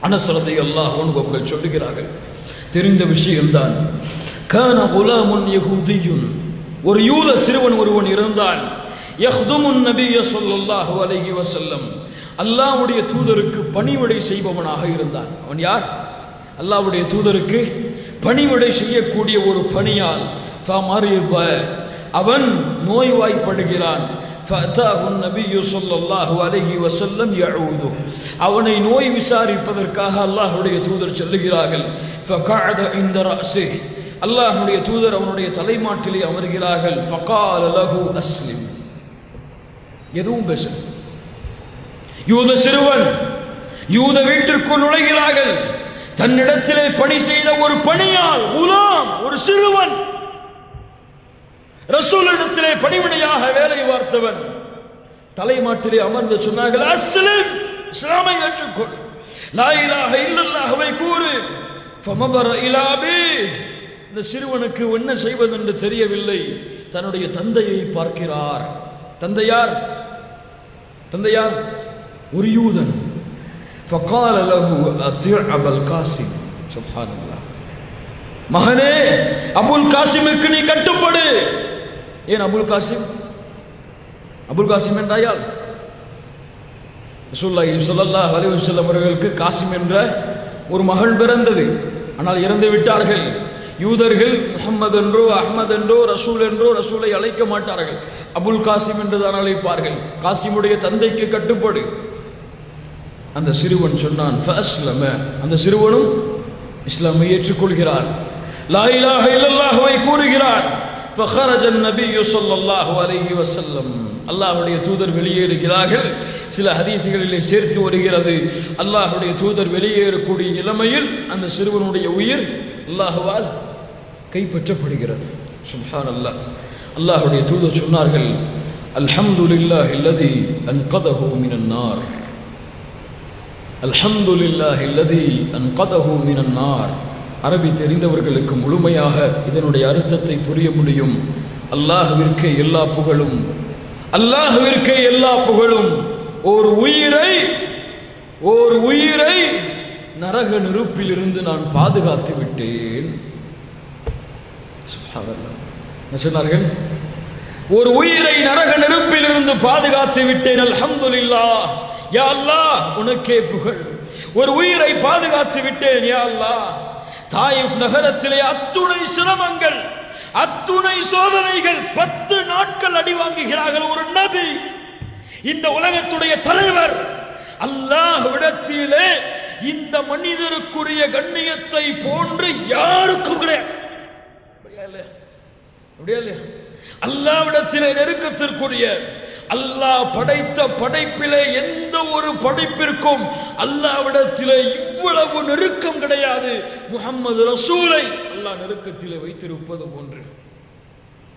அனஸ் ரலியல்லாஹு அன்ஹு அவர்கள் சொல்லுகிறார்கள், தெரிந்த விஷயம்தான். கான குலாமுன் யஹூதியுன், ஒரு யூத சிறுவன் ஒருவன் இருந்தான். யஹ்துமுன் நபிய ஸல்லல்லாஹு அலைஹி வஸல்லம், அல்லாஹ்வுடைய தூதருக்கு பணிவிடை செய்பவனாக இருந்தான். அவன் யார்? அல்லாஹ்வுடைய தூதருக்கு பணிவிடை செய்யக்கூடிய ஒரு பணியால். அவன் நோய்வாய்ப்படுகிறான். அவனை நோய் விசாரிப்பதற்காக அல்லாஹ்வுடைய தூதர் செல்லுகிறார்கள். அல்லாஹ்வுடைய தூதர் அவனுடைய தலைமாட்டிலே அமர்கிறார்கள். எதுவும் பேச, யூத சிறுவன் யூத வீட்டிற்குள் நுழைகிறார்கள். தன்னிடத்திலே பணி செய்த ஒரு பணியால், குலாம், ஒரு சிறுவன், ரசூலிடத்திலே பணிவிடையாக வேலை பார்த்தவன் தலைமாட்டிலே அமர்ந்து சொன்னார்கள், அஸ்லிம், இஸ்லாமை ஏற்றுக்கொள், லா இலாஹ இல்லல்லாஹ்வை கூறு. ஃபமபர இலா அபி, இந்த சிறுவனுக்கு என்ன செய்வதென்று தெரியவில்லை. தன்னுடைய தந்தையை பார்க்கிறார். தந்தையார்? தந்தையார் ஒரு யூதன். ஃபகால லஹு அத்திஅ அபுல் காசிம். சுப்ஹானல்லாஹ், மகனே அபுல் காசிமுக்கு நீ கட்டுப்படு. ஏன் அபுல் காசிம்? அபுல் காசிம் என்றால் ரசூலுல்லாஹி ஸல்லல்லாஹு அலைஹி வஸல்லம் அவர்களுக்கு காசிம் என்ற ஒரு மகள் பிறந்தது. ஆனால் இறந்து விட்டார்கள். யூதர்கள் முஹம்மது என்றோ அஹ்மத் என்றோ ரசூல் என்றோ ரசூலை அழைக்க மாட்டார்கள், அபுல் காசிம் என்று தான் அழைப்பார்கள். காசிமுடைய தந்தைக்கு கட்டுப்படு. அந்த சிறுவன் சொன்னான், ஃபஅஸ்லம, அந்த சிறுவனும் இஸ்லாமை ஏற்றுக்கொள்கிறான், லா இலாஹ இல்லல்லாஹ்வை கூறுகிறான். فخرج النبي صلى الله عليه وسلم, அல்லாஹ்வுடைய தூதர் வெளியேறுகிறார்கள். சில ஹதீஸ்களிலே சேர்த்து வருகிறது, அல்லாஹ்வுடைய தூதர் வெளியேறக்கூடிய நிலைமையில் அந்த சிறுவனுடைய உயிர் அல்லாஹ்வால் கைப்பற்றப்படுகிறது. சுப்ஹானல்லாஹ். அல்லாஹ்வுடைய தூதர் சொன்னார்கள், அல்ஹம்துலில்லாஹி அல்லதி அன்கதஹு மினன் நார், அல்ஹம்துலில்லாஹி அல்லதி அன்கதஹு மினன் நார். அரபி தெரிந்தவர்களுக்கு முழுமையாக இதனுடைய அர்த்தத்தை புரிய முடியும். அல்லாஹ்விற்கே எல்லா புகழும், அல்லாஹ்விற்கே எல்லா புகழும். ஒரு உயிரை நரக நெருப்பில் இருந்து நான் பாதுகாத்து விட்டேன். சுப்ஹானல்லாஹ் சொன்னார்கள், ஒரு உயிரை நரக நெருப்பில் இருந்து பாதுகாத்து விட்டேன். அல்ஹம்துலில்லாஹ், யா அல்லாஹ் உனக்கே புகழ். ஒரு உயிரை பாதுகாத்து விட்டேன் யா அல்லாஹ். தாயிஃப் நகரத்திலே அத்துணை சிரமங்கள், அத்துணை சோதனைகள், 10 நாட்கள் அடி வாங்குகிறார்கள். ஒரு நபி, இந்த உலகத்துடைய தலைவர், அல்லாஹ்விடத்திலே இந்த மனிதருக்குரிய கண்ணியத்தை போன்று யாருக்கும் கிடையாது. அல்லாஹ்விடத்திலே நெருக்கத்திற்குரிய, அல்லாஹ் படைத்த படைப்பிலே எந்த ஒரு படைப்பிற்கும் அல்லாஹ்விடத்திலே இவ்வளவு நெருக்கம் கிடையாது. முஹம்மது ரசூலை அல்லாஹ் நெருக்கத்திலே வைத்திருப்பது போன்று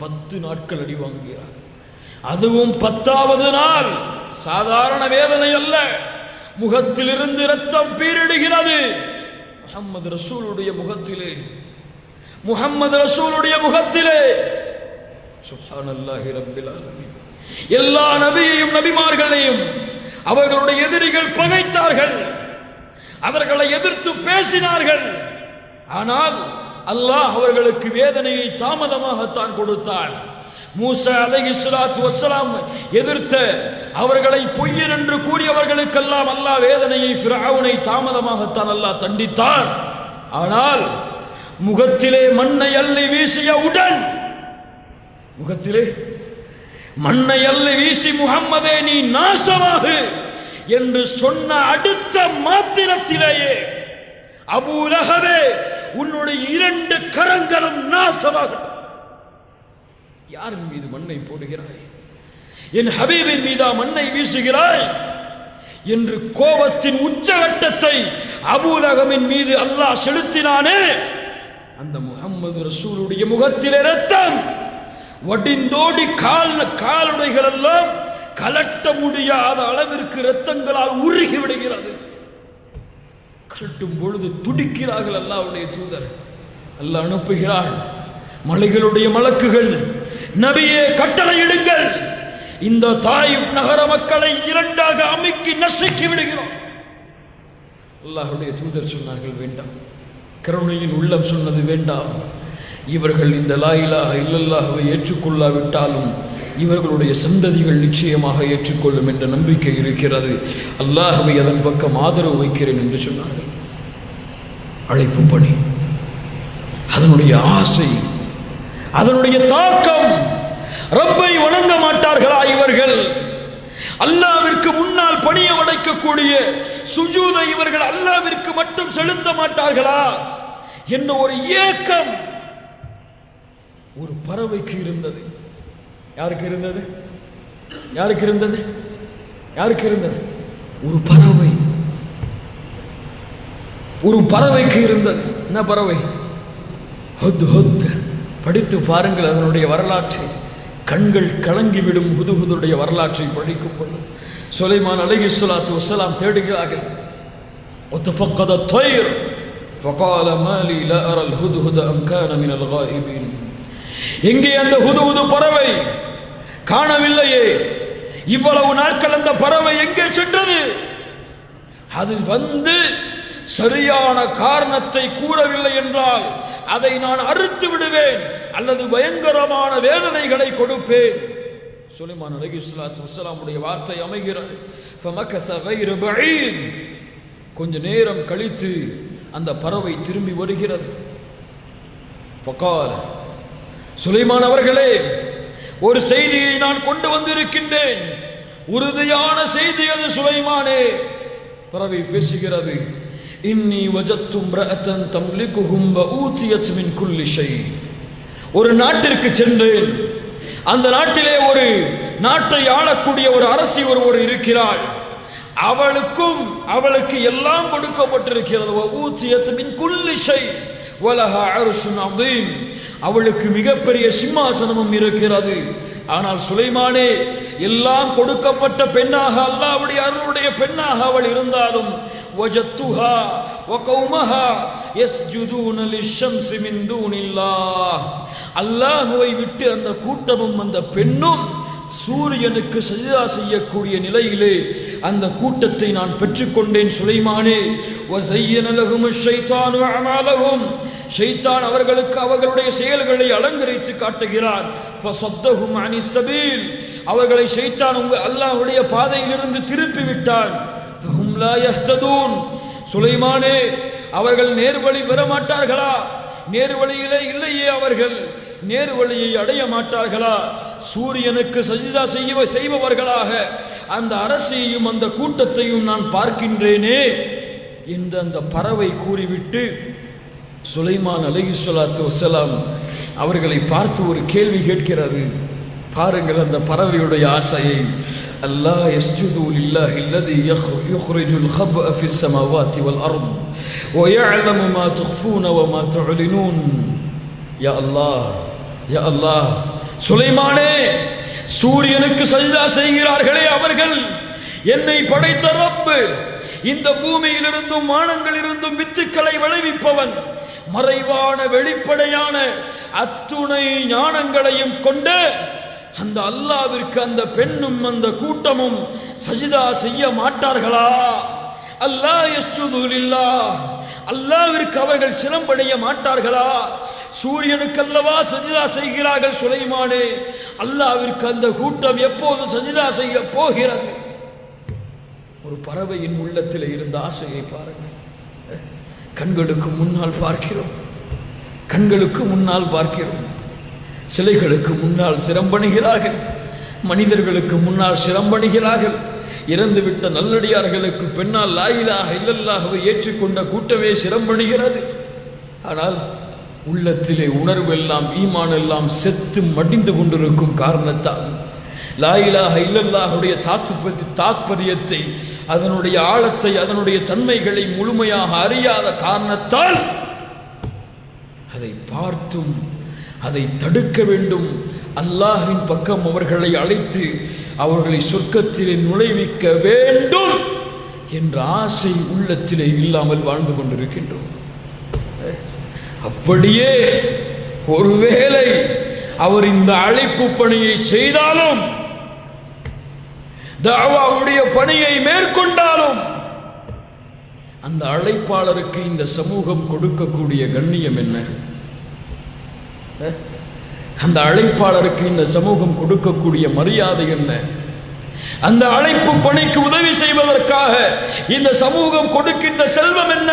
10 நாட்கள் அடி வாங்குகிறார். அதுவும் 10வது நாள் சாதாரண வேதனை அல்ல, முகத்திலிருந்து இரத்தம் பீரிடுகிறது. முஹம்மது ரசூலுடைய முகத்திலே, முஹம்மது ரசூலுடைய முகத்திலே. சுப்ஹானல்லாஹி ரப்பில் ஆலமீன். எல்லா நபியையும் நபிமார்களையும் அவர்களுடைய எதிரிகள் பகைத்தார்கள், அவர்களை எதிர்த்து பேசினார்கள். ஆனால் அல்லாஹ் அவர்களுக்கு வேதனையை தாமதமாகத்தான் கொடுத்தான். மூசா அலைஹிஸ்ஸலாத்து வஸ்ஸலாம் எதிர்த்த, அவர்களை பொய்யர் என்று கூறியவர்களுக்கெல்லாம் அல்லாஹ் வேதனையை, ஃபிரௌனை தாமதமாகத்தான் அல்லாஹ் தண்டித்தான். ஆனால் முகத்திலே மண்ணை அள்ளி வீசியவுடன், முகத்திலே மண்ணை அள்ளி வீசி முஹம்மதே நீ நாசமாகு என்று சொன்ன அடுத்த மாத்திரத்திலேயே அபூ லஹபே உன்னுடைய 2 கரங்களும் நாசமாகட்டும். யாரின் மீது மண்ணை போடுகிறாய்? என் ஹபீபின் மீதா மண்ணை வீசுகிறாய் என்று கோபத்தின் உச்சகட்டத்தை அபூ லஹபின் மீது அல்லாஹ் செலுத்தினானே, அந்த முஹம்மது ரசூலுடைய முகத்திலே ரத்தம் வடிந்தோடி காலுடைகள் எல்லாம் கலட்ட முடியாத அளவிற்கு இரத்தங்களால் உருகி விடுகிறது. கலட்டும் பொழுது துடிக்கிறார்கள் அல்லாஹ்வுடைய தூதர். அல்லாஹ் அனுப்புகிறாள் மலைகளுடைய மலக்குகள், நபியே கட்டளையிடுங்கள், இந்த தாயிஃப் நகர மக்களை 2ஆக அமுக்கி நசுக்கி விடுகிறோம். அல்லாஹ்வுடைய தூதர் சொன்னார்கள், வேண்டாம். கருணையின் உள்ளம் சொன்னது, வேண்டாம். இவர்கள் இந்த லா இலாஹ இல்லல்லாஹ்வை ஏற்றுக்கொள்ளாவிட்டாலும் இவர்களுடைய சந்ததிகள் நிச்சயமாக ஏற்றுக்கொள்ளும் என்ற நம்பிக்கை இருக்கிறது. அல்லாஹ்வை அதன் பக்கம் ஆதரவு வைக்கிறேன் என்று சொன்னார்கள். அழைப்பு பணி, அதனுடைய ஆசை, அதனுடைய தாக்கம். ரப்பை வணங்க மாட்டார்களா இவர்கள்? அல்லாஹ்விற்கு முன்னால் பணிய வடைக்கக்கூடிய சுஜூதை இவர்கள் அல்லாஹ்விற்கு மட்டும் செலுத்த மாட்டார்களா என்ற ஒரு ஏக்கம் ஒரு பறவைக்கு இருந்தது. யாருக்கு இருந்தது? யாருக்கு இருந்தது? யாருக்கு இருந்தது? ஒரு பறவை, ஒரு பறவைக்கு இருந்தது. என்ன பறவை? ஹுத் ஹுத். படித்து பாருங்கள் அதனுடைய வரலாற்றை. கண்கள் கலங்கிவிடும் ஹுதுஹுதுடைய வரலாற்றை படிக்கும் பொழுது சுலைமான் அலைஹிஸ்ஸலாத்து வஸ்ஸலாம் தேடுகிறார்கள். وتفقد الطير فقال ما لي لا أرى الهدهد أم كان من الغائبين. எங்கே அந்த ஹுதுஹுது பறவை? காணவில்லையே. இவ்வளவு நாட்கள் அந்த பறவை எங்கே சென்றது? அது வந்து சரியான காரணத்தை கூறவில்லை என்றால் அதை நான் அறுத்து விடுவேன் அல்லது பயங்கரமான வேதனைகளை கொடுப்பேன். சுலைமான் அலைஹிஸ்ஸலாத்து வஸ்ஸலாமுடைய வார்த்தை அமைகிறது. فمكث غير بعيد. கொஞ்ச நேரம் கழித்து அந்த பறவை திரும்பி வருகிறது. فقال சுலைமான் அவர்களே, ஒரு செய்தியை நான் கொண்டு வந்திருக்கின்றேன், உறுதியான செய்தி அது சுலைமானே. பறவை பேசுகிறது. இன்னி வஜத்து இம்ரஅத்தன் தம்லிகுஹும் வஊதியத் மின் குல்லி ஷை. ஒரு நாட்டிற்கு சென்றேன். அந்த நாட்டிலே ஒரு நாட்டை ஆளக்கூடிய ஒரு அரசி ஒருவர் இருக்கிறாள். அவளுக்கு எல்லாம் கொடுக்கப்பட்டிருக்கிறது. வஊதியத் மின் குல்லி ஷை வலஹா அர்ஷுன் அதீம். அவளுக்கு மிகப்பெரிய சிம்மாசனமும் இருக்கிறது. ஆனால் சுலைமானே, எல்லாம் கொடுக்கப்பட்ட பெண்ணாக அல்லாஹ்வுடைய அருளுடைய பெண்ணாக அவள் இருந்தாலும் வஜத்துஹா வகௌமஹா யஸ்ஜுதூன லிஷம்ஸி மின் தூனில்லாஹ். அல்லாஹ்வை விட்டு அந்த கூட்டமும் அந்த பெண்ணும் சூரியனுக்கு சஜ்தா செய்யக்கூடிய நிலையிலே அந்த கூட்டத்தை நான் பெற்றுக்கொண்டேன் சுலைமானே. வஸய்யன லஹுமுஷ் ஷைத்தானு அமாலஹும். ஷைத்தான் அவர்களுக்கு அவர்களுடைய செயல்களை அலங்கரித்து காட்டுகிறான். ஃபஸத்தஹும் அனிஸ் ஸபீல். அவர்களை ஷைத்தான் அல்லாஹ்வுடைய பாதையிலிருந்து திருப்பி விட்டான். ஃபஹும் லா யஹ்ததூன். சுலைமானே, அவர்கள் நேர்வழி பெற மாட்டார்களா? நேர்வழியிலே இல்லையே, அவர்கள் நேர்வழியை அடைய மாட்டார்களா? சூரியனுக்கு சஜ்தா செய்பவர்களாக அந்த அரசியையும் அந்த கூட்டத்தையும் நான் பார்க்கின்றேனே என்று அந்த பறவை கூறிவிட்டு சுலைமான் அலைஹிஸ்ஸலாத்து வஸ்ஸலாம் அவர்களை பார்த்து ஒரு கேள்வி கேட்கிறது. பாருங்கள் அந்த பறவையுடைய ஆசையை. அல்லாஹ் யஸ்ஜுது லில்லாஹி அல்லதி யுக்ரிஜுல் கப்அ ஃபிஸ் ஸமாவாத்தி வல் அர்த் வ யஅலமு மா துக்ஃபூன வ மா துஅலினூன். யா அல்லாஹ், யா அல்லாஹ், சுலைமானே, சூரியனுக்கு சஜ்தா செய்கிறார்களே அவர்கள், என்னை படைத்த ரப்பு, இந்த பூமியிலிருந்தும் வானங்களிலிருந்தும் வித்துக்களை விளைவிப்பவன், மறைவான வெளிப்படையான அத்துணை ஞானங்களையும் கொண்ட அந்த அல்லாஹ்விற்கு அந்த பெண்ணும் அந்த கூட்டமும் சஜ்தா செய்ய மாட்டார்களா? அல்லாஹ் யஸ்ஜுது லில்லாஹ். அல்லாஹ்விற்கு அவர்கள் சிரம்படைய மாட்டார்களா? சூரியனுக்கு அல்லவா சஜ்தா செய்கிறார்கள் சுலைமானே. அல்லாஹ்விற்கு அந்த கூட்டம் எப்போது சஜ்தா செய்ய போகிறது? ஒரு பறவையின் உள்ளத்தில் இருந்த ஆசையை பாருங்கள். கண்களுக்கு முன்னால் பார்க்கிறோம், கண்களுக்கு முன்னால் பார்க்கிறோம். சிலைகளுக்கு முன்னால் சிரம்பணுகிறார்கள். மனிதர்களுக்கு முன்னால் சிரம்பணிகிறார்கள். இறந்துவிட்ட நல்லடியார்களுக்கு பின்னால் லா இலாஹ இல்லல்லாஹ்வை ஏற்றுக்கொண்ட கூட்டமே சிரம்பணிகிறது. ஆனால் உள்ளத்திலே உணர்வெல்லாம் ஈமான் எல்லாம் செத்து மடிந்து கொண்டிருக்கும் காரணத்தால் லா இலாஹ இல்லல்லாஹுடைய தாத்பரியத்தை, அதனுடைய ஆழத்தை, அதனுடைய தன்மைகளை முழுமையாக அறியாத காரணத்தால் அதை பார்த்தும் அதை தடுக்க வேண்டும், அல்லாஹ்வின் பக்கம் அவர்களை அழைத்து அவர்களை சொர்க்கத்திலே நுழைவிக்க வேண்டும் என்ற ஆசை உள்ளத்திலே இல்லாமல் வாழ்ந்து கொண்டிருக்கின்றோம். அப்படியே ஒருவேளை அவர் இந்த அழைப்பு பணியை செய்தாலும், தாவாவுடைய பணியை மேற்கொண்டாலும், அந்த அழைப்பாளருக்கு இந்த சமூகம் கொடுக்கக்கூடிய கண்ணியம் என்ன? அந்த அழைப்பாளருக்கு இந்த சமூகம் கொடுக்கக்கூடிய மரியாதை என்ன? அந்த அழைப்பு பணிக்கு உதவி செய்வதற்காக இந்த சமூகம் கொடுக்கின்ற செல்வம் என்ன?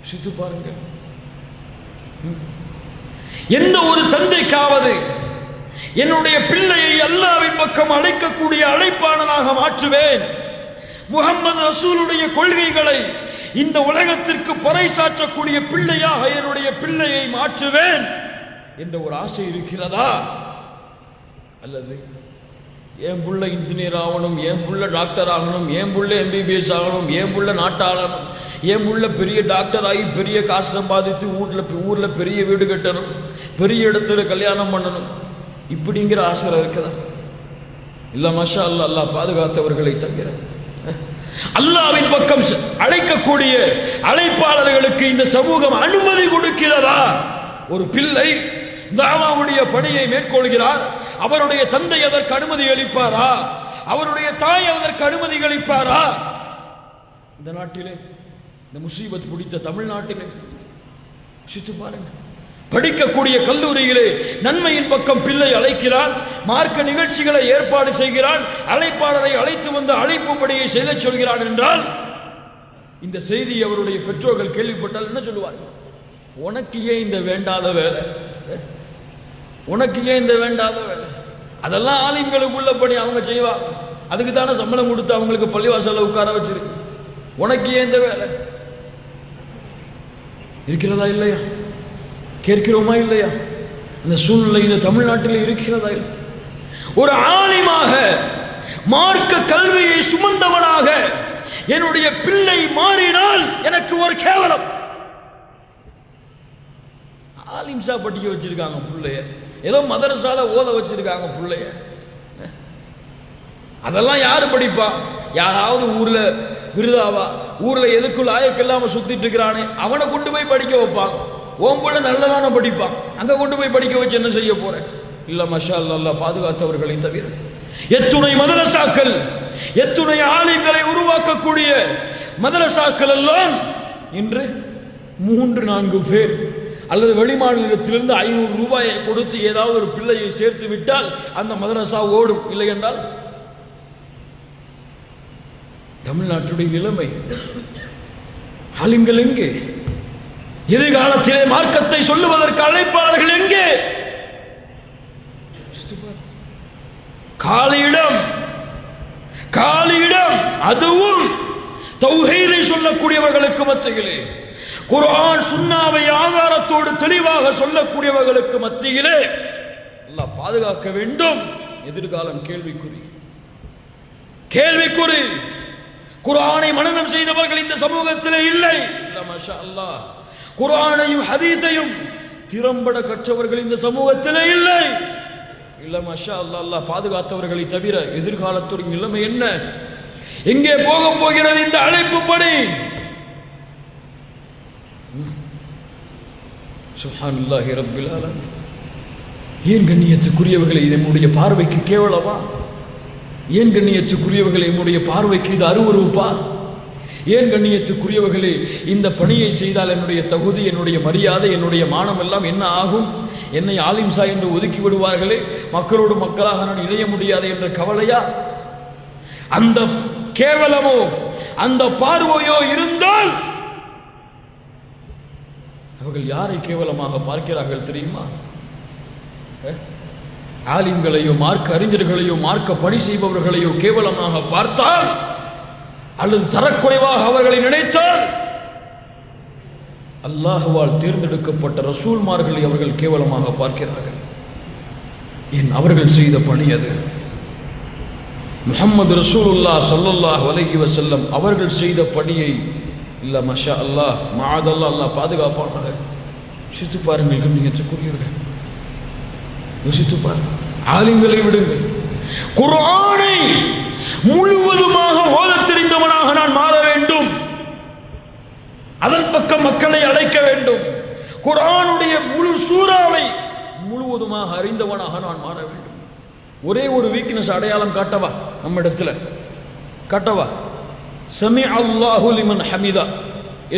சித்து பாருங்கள். எந்த ஒரு தந்தைக்காவது என்னுடைய பிள்ளையை அல்லாஹ்வின் பக்கம் அழைக்கக்கூடிய அழைப்பாளனாக மாற்றுவேன், முஹம்மது ரசூலுடைய கொள்கைகளை இந்த உலகத்திற்கு பறைசாற்றக்கூடிய பிள்ளையாக என்னுடைய பிள்ளையை மாற்றுவேன் என்ற ஒரு ஆசை இருக்கிறதா? அல்லது என் புள்ள இன்ஜினியர் ஆகணும், என் புள்ள டாக்டர் ஆகணும், என் புள்ள MBBS ஆகணும், என் புள்ள நாட்டாளணும், என் புள்ள பெரிய டாக்டர் ஆகி பெரிய காசு சம்பாதித்து ஊரில் பெரிய வீடு கட்டணும், பெரிய இடத்துல கல்யாணம் பண்ணணும், இப்படிங்கிற ஆசை இருக்குதா? இல்ல மாஷா அல்லாஹ், அல்லாஹ் பாதுகாத்தவர்களை தவிர அல்லாஹ்வின் பக்கம் அழைக்கக்கூடிய அழைப்பாளர்களுக்கு இந்த சமூகம் அனுமதி கொடுக்கிறதா? ஒரு பிள்ளை தாவாவுடைய பணியை மேற்கொள்கிறார், அவருடைய தந்தை அதற்கு அனுமதி அளிப்பாரா? அவருடைய தாய் அதற்கு அனுமதி அளிப்பாரா? இந்த நாட்டிலே, இந்த முசீபத் பிடித்த தமிழ்நாட்டிலே சித்து பாருங்க, படிக்கக்கூடிய கல்லூரியிலே நன்மையின் பக்கம் பிள்ளை அழைக்கிறான், மார்க்க நிகழ்ச்சிகளை ஏற்பாடு செய்கிறான், அழைப்பாளரை அழைத்து வந்து அழைப்பு பணியை செய்ய சொல்கிறான் என்றால், இந்த செய்தி அவருடைய பெற்றோர்கள் கேள்விப்பட்டால் என்ன சொல்லுவார்கள்? உனக்கு ஏன் இந்த வேண்டாத வேலை? உனக்கு ஏன் இந்த வேண்டாத வேலை? அதெல்லாம் ஆலிம்களுக்கு உள்ள பணி, அவங்க செய்வாங்க, அதுக்கு தானே சம்பளம் கொடுத்து அவங்களுக்கு பள்ளிவாசல்ல உட்கார வச்சிருக்கு. உனக்கு ஏன் இந்த வேலை? இருக்கிறதா இல்லையா? கேட்கிறோமா இல்லையா? இந்த சூழ்நிலை இந்த தமிழ்நாட்டில் இருக்கிறதா இல்லை? ஒரு ஆலிமாக, மார்க்க கல்வியை சுமந்தவனாக என்னுடைய பிள்ளை மாறினால் எனக்கு ஒரு கேவலம். ஆலிம்சா படிக்க வச்சிருக்காங்க பிள்ளைய, ஏதோ மதரசால ஓத வச்சிருக்காங்க பிள்ளைய. அதெல்லாம் யாரு படிப்பா? யாராவது ஊர்ல விருதாவா, ஊர்ல எதுக்குள்ள ஆயக்கெல்லாம சுத்திட்டு இருக்கிறானே அவனை கொண்டு போய் படிக்க வைப்பாங்க. ஓம்புள்ள நல்லதான படிப்பான், அங்க கொண்டு போய் படிக்க வச்சு என்ன செய்ய போறேன்? இல்ல மாஷா அல்லாஹ், அல்லாஹ் பாதுகாத்தவர்களை தவிர எத்துணை மதரசாக்கள், எத்துணை ஆலிம்களை உருவாக்கக்கூடிய மதரசாக்கள் எல்லாம் இன்று 3-4 பேர் அல்லது வெளிமாநிலத்திலிருந்து 500 ரூபாயை கொடுத்து ஏதாவது ஒரு பிள்ளையை சேர்த்து விட்டால் அந்த மதரசா ஓடும். இல்லை என்றால் தமிழ்நாட்டுடைய நிலைமை. ஆலிம்கள் எங்கே? எதிர்காலத்திலே மார்க்கத்தை சொல்லுவதற்கு அழைப்பாளர்கள் எங்கே? காலியிடம், அதுவும் தௌஹீதை சொல்லக்கூடியவர்களுக்கு மத்தியிலே, குர்ஆன் சுன்னாவை ஆதாரத்தோடு தெளிவாக சொல்லக்கூடியவர்களுக்கு மத்தியிலே அல்லாஹ் பாதுகாக்க வேண்டும். எதிர்காலம் கேள்விக்குறி. குர்ஆனை மனனம் செய்தவர்கள் இந்த சமூகத்திலே இல்லை. மாஷா அல்லாஹ், குர்ஆனையும் ஹதீஸையும் திறம்பட கற்றவர்கள் இந்த சமூகத்திலே இல்லை. இல்ல மாஷா அல்லாஹ், அல்லாஹ் பாதுகாத்தவர்களை தவிர எதிர்காலத்துடைய நிலைமை என்ன? எங்கே போக போகிறது இந்த அழைப்பு பணி? சுப்ஹானல்லாஹி ரப்பில் ஆலமீன். ஏன் கண்ணியத்துக்குரியவர்களை நம்முடைய பார்வைக்கு கேவலமா? ஏன் கண்ணியத்துக்குரியவர்களை நம்முடைய பார்வைக்கு இது அருவருப்பா? ஏன் கண்ணியத்துக்குரியவர்களே, இந்த பணியை செய்தால் என்னுடைய தகுதி, என்னுடைய மரியாதை, என்னுடைய மானம் எல்லாம் என்ன ஆகும்? என்னை ஆலிம்சா என்று ஒதுக்கி விடுவார்களே, மக்களோடு மக்களாக நான் இணைய முடியாது என்ற கவலையா? அந்த கேவலமோ அந்த பார்வையோ இருந்தால் அவர்கள் யாரை கேவலமாக பார்க்கிறார்கள் தெரியுமா? ஆலிம்களையோ மார்க்க அறிஞர்களையோ மார்க்க பணி செய்பவர்களையோ கேவலமாக பார்த்தால் அல்லது தரக்குறைவாக அவர்களை நினைத்தால் அல்லாஹ்வால் தேர்ந்தெடுக்கப்பட்ட ரசூல்மார்களை அவர்கள் கேவலமாக பார்க்கிறார்கள். ஏன் அவர்கள் செய்த பணி அது. முஹம்மது ரசூலுல்லாஹ் ஸல்லல்லாஹு அலைஹி வஸல்லம் அவர்கள் செய்த பணியை இல்ல மஷா அல்லாஹ் மஅதல்லாஹ் அல்லாஹ் பாதுகாப்பானாக. யோசித்து பாருங்கள் கண்ணியத்துக்குரியவர்கள், யோசித்து பாருங்கள். ஆலிம்களை விடுங்கள், குர்ஆனை முழுவதுமாக ஓதத் தெரிந்தவனாக நான் மாற வேண்டும், அதன் பக்கம் மக்களை அழைக்க வேண்டும். குர்ஆனுடைய முழு சூறாவை முழுவதுமாக அறிந்தவனாக நான் மாற வேண்டும். ஒரே ஒரு வீக்னஸ் அடையாளம் காட்டவா நம்ம இடத்துல காட்டவா? சமி அல்லாஹு லிமன் ஹமிதா.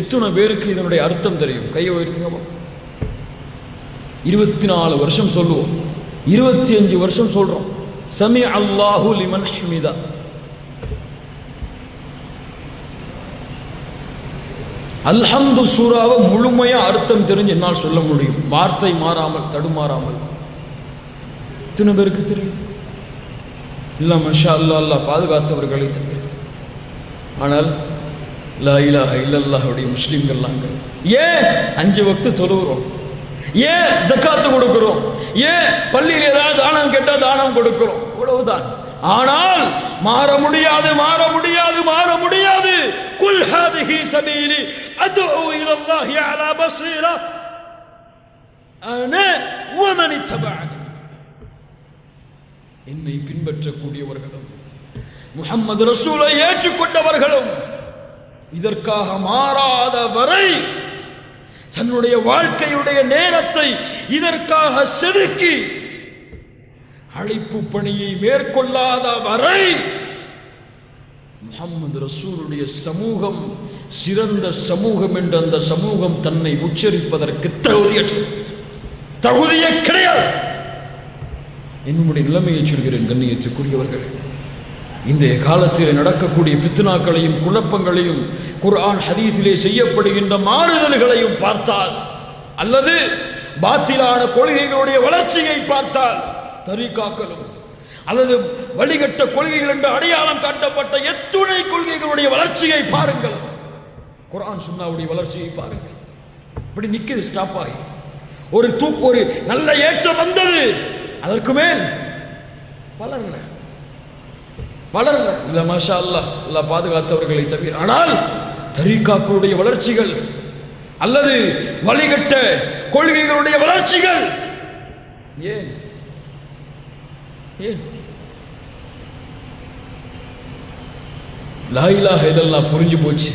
எத்தனை பேருக்கு இதனுடைய அர்த்தம் தெரியும்? கையை உயர்த்துங்க. 24 வருஷம் சொல்லுவோம், 25 வருஷம் சொல்றோம். சமி அல்லாஹு லிமன் ஹமிதா. அல்ஹம்து சூராவை முழுமையா அர்த்தம் தெரிஞ்சு என்னால் சொல்ல முடியும், வார்த்தை மாறாமல் தடுமாறாமல். எத்தனை பேருக்கு தெரியும்? இல்ல மஷா அல்லாஹ் அல்லாஹ் பாதுகாத்தவர்களை தெரியும். ஆனால் லா இலாஹ இல்லல்லாஹுடைய முஸ்லிம்கள் நாங்கள் ஏன் 5 வக்து தொழுகிறோம்? ஏன் ஜக்காத்து கொடுக்கிறோம்? ஏன் பள்ளியில் ஏதாவது தானம் கேட்டா தானம் கொடுக்கிறோம்? அவ்வளவுதான். ஆனால் மாற முடியாது, மாற முடியாது, மாற முடியாது. குல் ஹாதிஹி சபீலி அத்உ இலல்லாஹி அலா பஸீரா அனா வ மன் இத்தபஅனி. என்னை பின்பற்றக்கூடியவர்களும் முஹம்மது ரசூலை ஏற்றுக்கொண்டவர்களும் இதற்காக மாறாத வரை, தன்னுடைய வாழ்க்கையுடைய நேரத்தை இதற்காக செதுக்கி அழைப்பு பணியை மேற்கொள்ளாத வரை முஹம்மது ரசூலுடைய சமூகம் சிறந்த சமூகம் என்று அந்த சமூகம் தன்னை உச்சரிப்பதற்கு தகுதியே கிடையாது. என்னுடைய நிலைமையை சொல்கிறேன் கண்ணியத்துக்குரியவர்களே. இந்த காலத்தில் நடக்கக்கூடிய ஃபித்னாக்களையும் குழப்பங்களையும் குர்ஆன் ஹதீஸிலே செய்யப்படுகின்ற மாறுதல்களையும் பார்த்தால், அல்லது பாத்திலான கொள்கைகளுடைய வளர்ச்சியை பார்த்தால், தரீகாக்களும் அல்லது வழிகட்ட கொள்கைகள் என்று அடையாளம் காட்டப்பட்ட எத்துணை கொள்கைகளுடைய வளர்ச்சியை பாருங்கள், குர்ஆன் சுன்னாவுடைய வளர்ச்சியை பாருங்கள். இப்படி நிற்குது, ஸ்டாப் ஆகி ஒரு நல்ல ஏற்றம் வந்தது, அதற்கு மேல் வளரல வளரல. இல்ல மாஷா அல்லாஹ் அல்லாஹ் பாதுகாத்தவர்களை தவிர. ஆனால் தரீகாக்களுடைய வளர்ச்சிகள் அல்லது வழிகட்ட கொள்கைகளுடைய வளர்ச்சிகள் ஏன் ஏன் லா இலாஹ இல்லல்லாஹ் புரிஞ்சு போச்சு,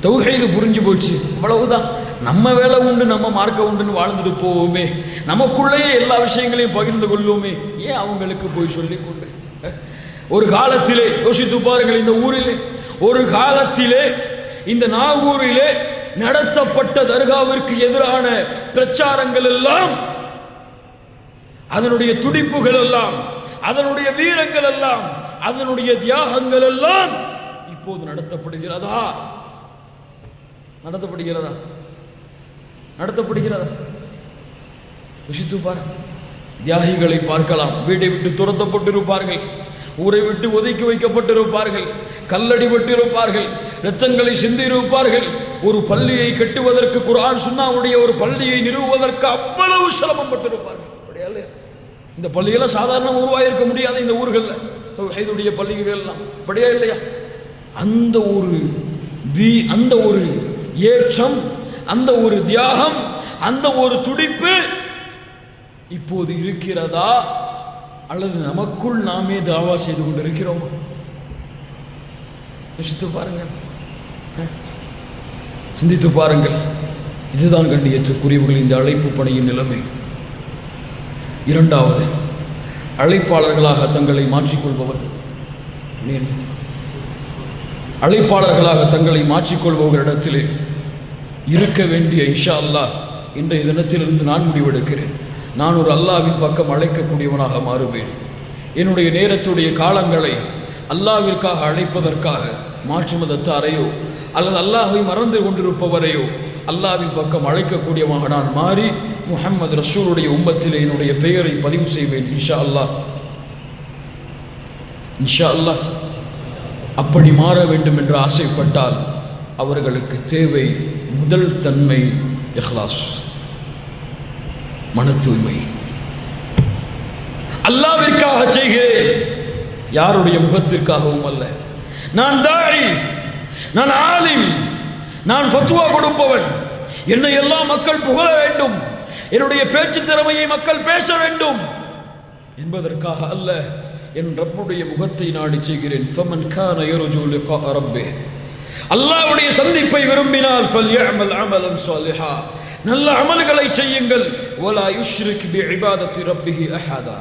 தௌஹீது புரிஞ்சு போச்சு, அவ்வளவுதான். நம்ம வேலை உண்டு, நம்ம மார்க்க உண்டுன்னு வாழ்ந்துட்டு போவோமே, நமக்குள்ளேயே எல்லா விஷயங்களையும் பகிர்ந்து கொள்வோமே, ஏன் அவங்களுக்கு போய் சொல்லிக் கொண்டு? ஒரு காலத்திலே யோசித்து பாருங்கள், இந்த ஊரிலே ஒரு காலத்திலே இந்த நாகூரிலே நடத்தப்பட்ட தர்காவிற்கு எதிரான பிரச்சாரங்கள் எல்லாம், அதனுடைய துடிப்புகள் எல்லாம், அதனுடைய வீரங்கள் எல்லாம், அதனுடைய தியாகங்கள் எல்லாம் இப்போது நடத்தப்படுகிறதா? நடத்தப்படுகிறதா? நடத்தப்படுகிறதா? யோசித்து பாருங்கள். தியாகிகளை பார்க்கலாம், வீட்டை விட்டு துரத்தப்பட்டிருப்பார்கள், ஊரை விட்டு ஒதுக்கி வைக்கப்பட்டிருப்பார்கள், கல்லடிபட்டிருப்பார்கள், இரத்தங்களை சிந்தியிருப்பார்கள். ஒரு பள்ளியை கட்டுவதற்கு, குர்ஆன் சுன்னாவுடைய ஒரு பள்ளியை நிறுவுவதற்கு அவ்வளவு சிரமம் பட்டிருப்பார்கள். இந்த பள்ளியெல்லாம் சாதாரண உருவாயிருக்க முடியாது இந்த ஊர்களில், தௌஹீதுடைய பள்ளிகள் எல்லாம் அப்படியா இல்லையா? அந்த ஒரு ஏற்றம், அந்த ஒரு தியாகம், அந்த ஒரு துடிப்பு இப்போது இருக்கிறதா? அல்லது நமக்குள் நாமே தாவா செய்து கொண்டிருக்கிறோம்? யோசித்து பாருங்கள், சிந்தித்து பாருங்கள். இதுதான் கண்ணியத்துக்குரியவர்கள் இந்த அழைப்பு பணியின் நிலைமை. இரண்டாவது, அழைப்பாளர்களாக தங்களை மாற்றிக்கொள்பவர்கள், அழைப்பாளர்களாக தங்களை மாற்றிக்கொள்பவர்களிடத்திலே இருக்க வேண்டிய இன்ஷா அல்லாஹ் இன்றைய தினத்திலிருந்து நான் முடிவெடுக்கிறேன். நான் ஒரு அல்லாஹ்வின் பக்கம் அழைக்கக்கூடியவனாக மாறுவேன். என்னுடைய நேரத்துடைய காலங்களை அல்லாஹ்விற்காக அழைப்பதற்காக மாற்று மதத்தாரையோ அல்லது அல்லாஹ்வை மறந்து கொண்டிருப்பவரையோ அல்லாஹ்வின் பக்கம் அழைக்கக்கூடியவனாக நான் மாறி முஹம்மது ரசூலுடைய உம்மத்திலே என்னுடைய பெயரை பதிவு செய்வேன் இன்ஷா அல்லாஹ். இன்ஷா அல்லாஹ். அப்படி மாற வேண்டும் என்று ஆசைப்பட்டால் அவர்களுக்கு தேவை முதல் தன்மை இஹ்லாஸ், மன தூய்மை. அல்லாஹ்விற்காக செய்கிறேன், யாருடைய முகத்திற்காகவும் அல்ல. நான் தாயி, நான் ஆலிம், நான் ஃபத்வா கொடுப்பவன், என்னை எல்லா மக்கள் புகழ வேண்டும், என்னுடைய பேச்சு திறமையை மக்கள் பேச வேண்டும் என்பதற்காக அல்ல, என் ரப்புடைய முகத்தை நாடி செய்கிறேன். ஃபமன் கான யர்ஜு லிகா ரப்பி, அல்லாஹ்வுடைய சந்திப்பை விரும்பினால் ஃபல்யஅமல் அமலன் ஸாலிஹா, நல்ல அமல்களை செய்யுங்கள். வலா யுஷ்ரிக் பிஇபாதத்தி ரப்பிஹி அஹதா,